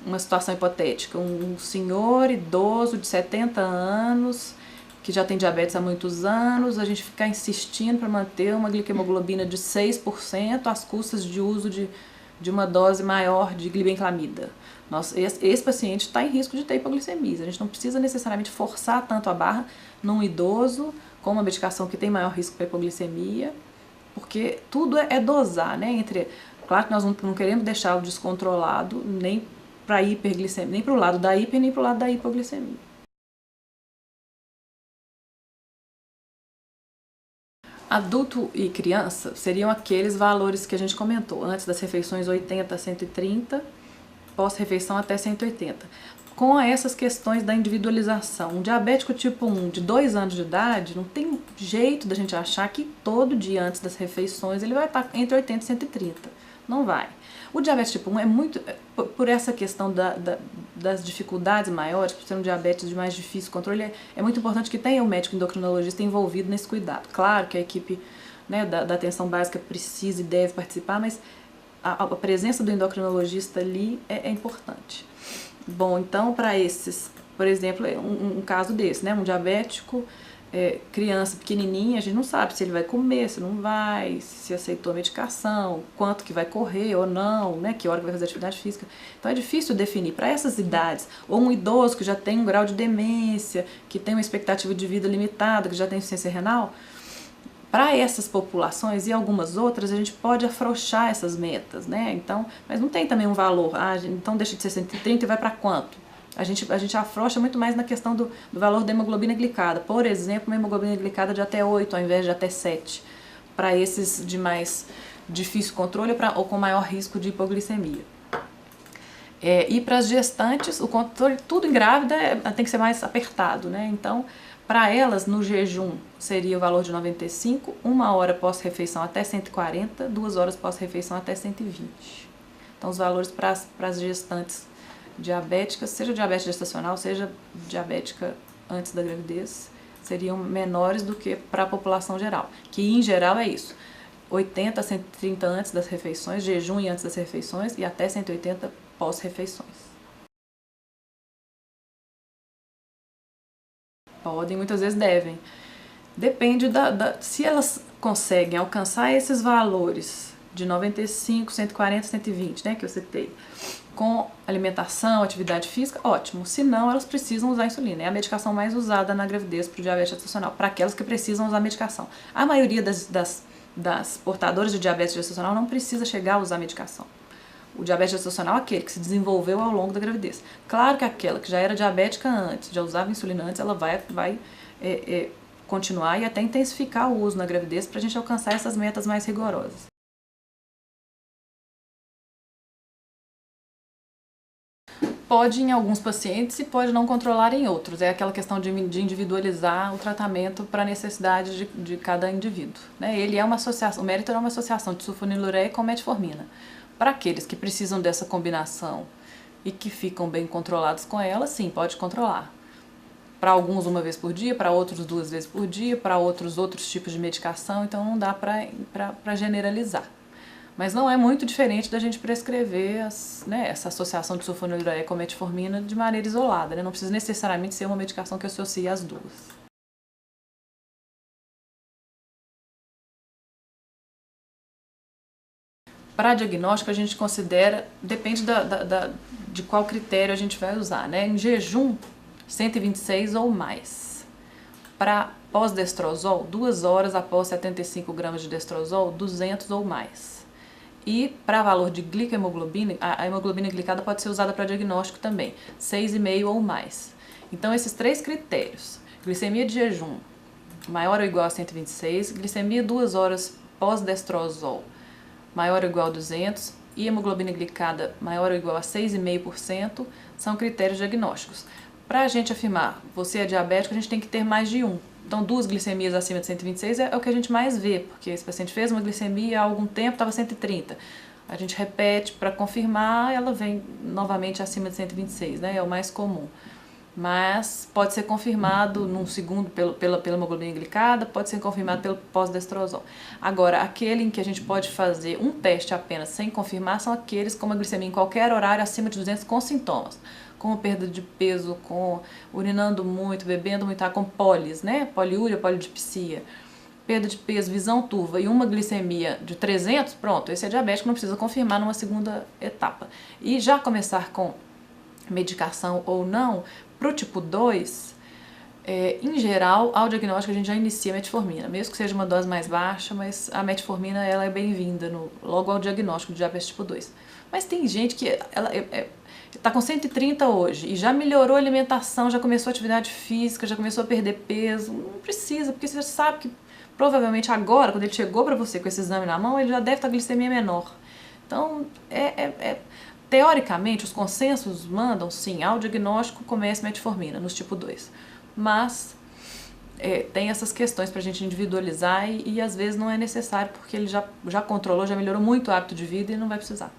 uma situação hipotética, um senhor idoso de 70 anos, que já tem diabetes há muitos anos, a gente ficar insistindo para manter uma glicemoglobina de 6% às custas de uso de uma dose maior de glibenclamida. Esse paciente está em risco de ter hipoglicemia. A gente não precisa necessariamente forçar tanto a barra num idoso com uma medicação que tem maior risco para hipoglicemia, porque tudo é dosar, né? Claro que nós não queremos deixar o descontrolado, nem para a hiperglicemia, nem para o lado da hiper, nem para o lado da hipoglicemia. Adulto e criança seriam aqueles valores que a gente comentou, antes das refeições 80 a 130, pós-refeição até 180. Com essas questões da individualização, um diabético tipo 1 de 2 anos de idade, não tem jeito da gente achar que todo dia antes das refeições ele vai estar entre 80 e 130. Não vai. O diabetes tipo 1 é muito, por essa questão das dificuldades maiores, por ser um diabetes de mais difícil controle, é muito importante que tenha o médico endocrinologista envolvido nesse cuidado. Claro que a equipe, né, da atenção básica precisa e deve participar, mas a presença do endocrinologista ali é importante. Bom, então para esses, por exemplo, um caso desse, né, um diabético, criança pequenininha, a gente não sabe se ele vai comer, se não vai, se aceitou a medicação, quanto que vai correr ou não, né, que hora que vai fazer atividade física. Então é difícil definir para essas idades, ou um idoso que já tem um grau de demência, que tem uma expectativa de vida limitada, que já tem insuficiência renal. Para essas populações e algumas outras, a gente pode afrouxar essas metas, né? Então, mas não tem também um valor, então deixa de ser 130 e vai para quanto? A gente afrouxa muito mais na questão do valor da hemoglobina glicada. Por exemplo, uma hemoglobina glicada de até 8 ao invés de até 7, para esses de mais difícil controle ou com maior risco de hipoglicemia. E para as gestantes, o controle, tudo em grávida tem que ser mais apertado, né? Então, para elas, no jejum, seria o valor de 95, 1 hora pós-refeição até 140, 2 horas pós-refeição até 120. Então, os valores para as gestantes diabéticas, seja diabetes gestacional, seja diabética antes da gravidez, seriam menores do que para a população geral, que em geral é isso, 80 a 130 antes das refeições, jejum e antes das refeições, e até 180 pós-refeições. Podem, muitas vezes devem. Depende se elas conseguem alcançar esses valores de 95, 140, 120, né, que eu citei, com alimentação, atividade física, ótimo. Se não, elas precisam usar insulina. É a medicação mais usada na gravidez para o diabetes gestacional, para aquelas que precisam usar medicação. A maioria das portadoras de diabetes gestacional não precisa chegar a usar medicação. O diabetes gestacional é aquele que se desenvolveu ao longo da gravidez. Claro que aquela que já era diabética antes, já usava insulina antes, ela vai continuar e até intensificar o uso na gravidez para a gente alcançar essas metas mais rigorosas. Pode em alguns pacientes e pode não controlar em outros. É aquela questão de individualizar o tratamento para a necessidade de cada indivíduo, né? Ele é uma associação, o Meritor é uma associação de sulfonilureia com metformina. Para aqueles que precisam dessa combinação e que ficam bem controlados com ela, sim, pode controlar. Para alguns 1 vez por dia, para outros 2 vezes por dia, para outros tipos de medicação, então não dá para generalizar. Mas não é muito diferente da gente prescrever essa associação de sulfonilureia com metformina de maneira isolada, né? Não precisa necessariamente ser uma medicação que associe as duas. Para diagnóstico, a gente considera, depende de qual critério a gente vai usar, né? Em jejum, 126 ou mais. Para pós-destrozol, 2 horas após 75 gramas de destrozol, 200 ou mais. E para valor de glicohemoglobina, a hemoglobina glicada pode ser usada para diagnóstico também, 6,5 ou mais. Então, esses 3 critérios, glicemia de jejum maior ou igual a 126, glicemia 2 horas pós-destrozol maior ou igual a 200 e hemoglobina glicada maior ou igual a 6,5% são critérios diagnósticos. Para a gente afirmar, você é diabético, a gente tem que ter mais de um. Então, 2 glicemias acima de 126 é o que a gente mais vê, porque esse paciente fez uma glicemia há algum tempo, estava 130. A gente repete para confirmar, ela vem novamente acima de 126, né? É o mais comum. Mas pode ser confirmado num segundo pela hemoglobina glicada, pode ser confirmado pelo pós-destrozol. Agora, aquele em que a gente pode fazer um teste apenas sem confirmar são aqueles com uma glicemia em qualquer horário acima de 200 com sintomas, com perda de peso, com urinando muito, bebendo muito água, com polis, né? Poliúria, polidipsia, perda de peso, visão turva e uma glicemia de 300, pronto, esse é diabético, não precisa confirmar numa segunda etapa. E já começar com medicação ou não, para o tipo 2, Em geral, ao diagnóstico a gente já inicia a metformina, mesmo que seja uma dose mais baixa, mas a metformina ela é bem-vinda logo ao diagnóstico de diabetes tipo 2. Mas tem gente que ela tá com 130 hoje e já melhorou a alimentação, já começou a atividade física, já começou a perder peso. Não precisa, porque você já sabe que provavelmente agora, quando ele chegou para você com esse exame na mão, ele já deve estar com glicemia menor. Então, teoricamente, os consensos mandam, sim, ao diagnóstico comece metformina nos tipo 2. Mas tem essas questões para a gente individualizar e às vezes não é necessário, porque ele já controlou, já melhorou muito o hábito de vida e não vai precisar.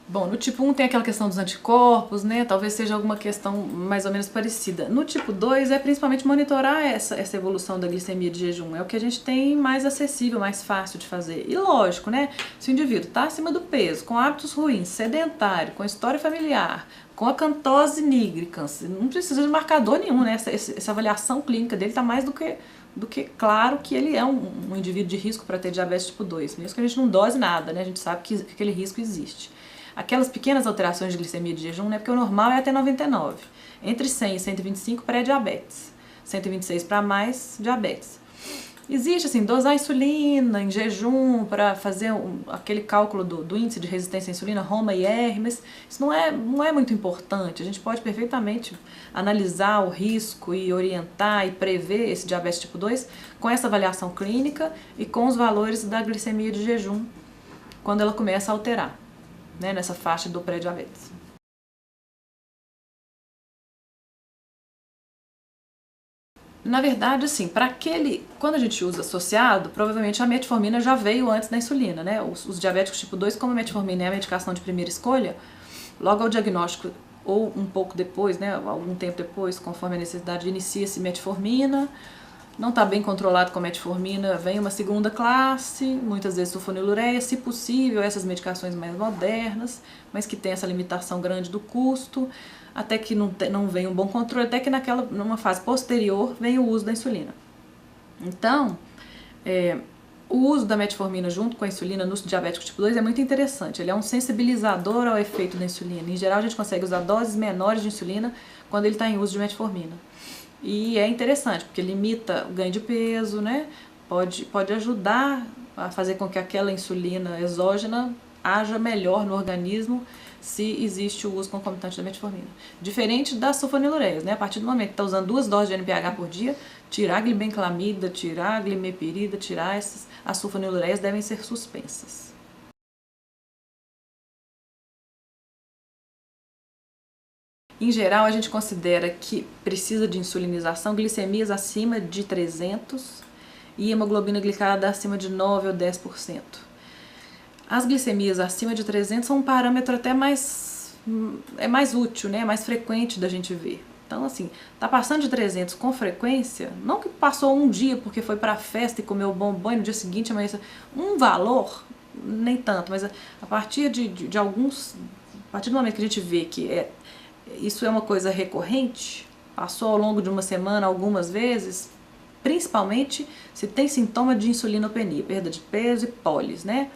Bom, no tipo 1 tem aquela questão dos anticorpos, né? Talvez seja alguma questão mais ou menos parecida. No tipo 2 é principalmente monitorar essa evolução da glicemia de jejum. É o que a gente tem mais acessível, mais fácil de fazer. E lógico, né? Se o indivíduo está acima do peso, com hábitos ruins, sedentário, com história familiar, com acantose nigricans, não precisa de marcador nenhum, né? Essa avaliação clínica dele está mais do que claro que ele é um indivíduo de risco para ter diabetes tipo 2. Mesmo que a gente não dose nada, né? A gente sabe que aquele risco existe. Aquelas pequenas alterações de glicemia de jejum, né? Porque o normal é até 99. Entre 100 e 125, pré-diabetes. 126 para mais, diabetes. Existe, assim, dosar insulina em jejum para fazer aquele cálculo do índice de resistência à insulina, ROMA-IR, mas isso não é muito importante. A gente pode perfeitamente analisar o risco e orientar e prever esse diabetes tipo 2 com essa avaliação clínica e com os valores da glicemia de jejum quando ela começa a alterar, né, nessa faixa do pré-diabetes. Na verdade, assim, quando a gente usa associado, provavelmente a metformina já veio antes da insulina, né? Os diabéticos tipo 2, como a metformina é a medicação de primeira escolha, logo ao diagnóstico ou um pouco depois, né, algum tempo depois, conforme a necessidade, inicia-se metformina. Não está bem controlado com a metformina, vem uma segunda classe, muitas vezes sulfonilureia, se possível, essas medicações mais modernas, mas que tem essa limitação grande do custo, até que não vem um bom controle, até que numa fase posterior vem o uso da insulina. Então, o uso da metformina junto com a insulina nos diabéticos tipo 2 é muito interessante. Ele é um sensibilizador ao efeito da insulina. Em geral, a gente consegue usar doses menores de insulina quando ele está em uso de metformina. E é interessante, porque limita o ganho de peso, né? Pode ajudar a fazer com que aquela insulina exógena haja melhor no organismo se existe o uso concomitante da metformina. Diferente das sulfonilureias, né? A partir do momento que está usando 2 doses de NPH por dia, tirar a glibenclamida, tirar a glimepirida, as sulfonilureias devem ser suspensas. Em geral, a gente considera que precisa de insulinização glicemias acima de 300 e hemoglobina glicada acima de 9 ou 10%. As glicemias acima de 300 são um parâmetro até mais útil, né? Mais frequente da gente ver. Então, assim, tá passando de 300 com frequência, não que passou um dia porque foi pra festa e comeu bombom e no dia seguinte amanheceu, um valor, nem tanto, mas a partir de alguns, a partir do momento que a gente vê que isso é uma coisa recorrente, passou ao longo de uma semana algumas vezes, principalmente se tem sintoma de insulinopenia, perda de peso e pólis, né?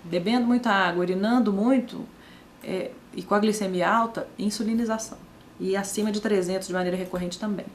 Bebendo muita água, urinando muito e com a glicemia alta, insulinização. E acima de 300 de maneira recorrente também.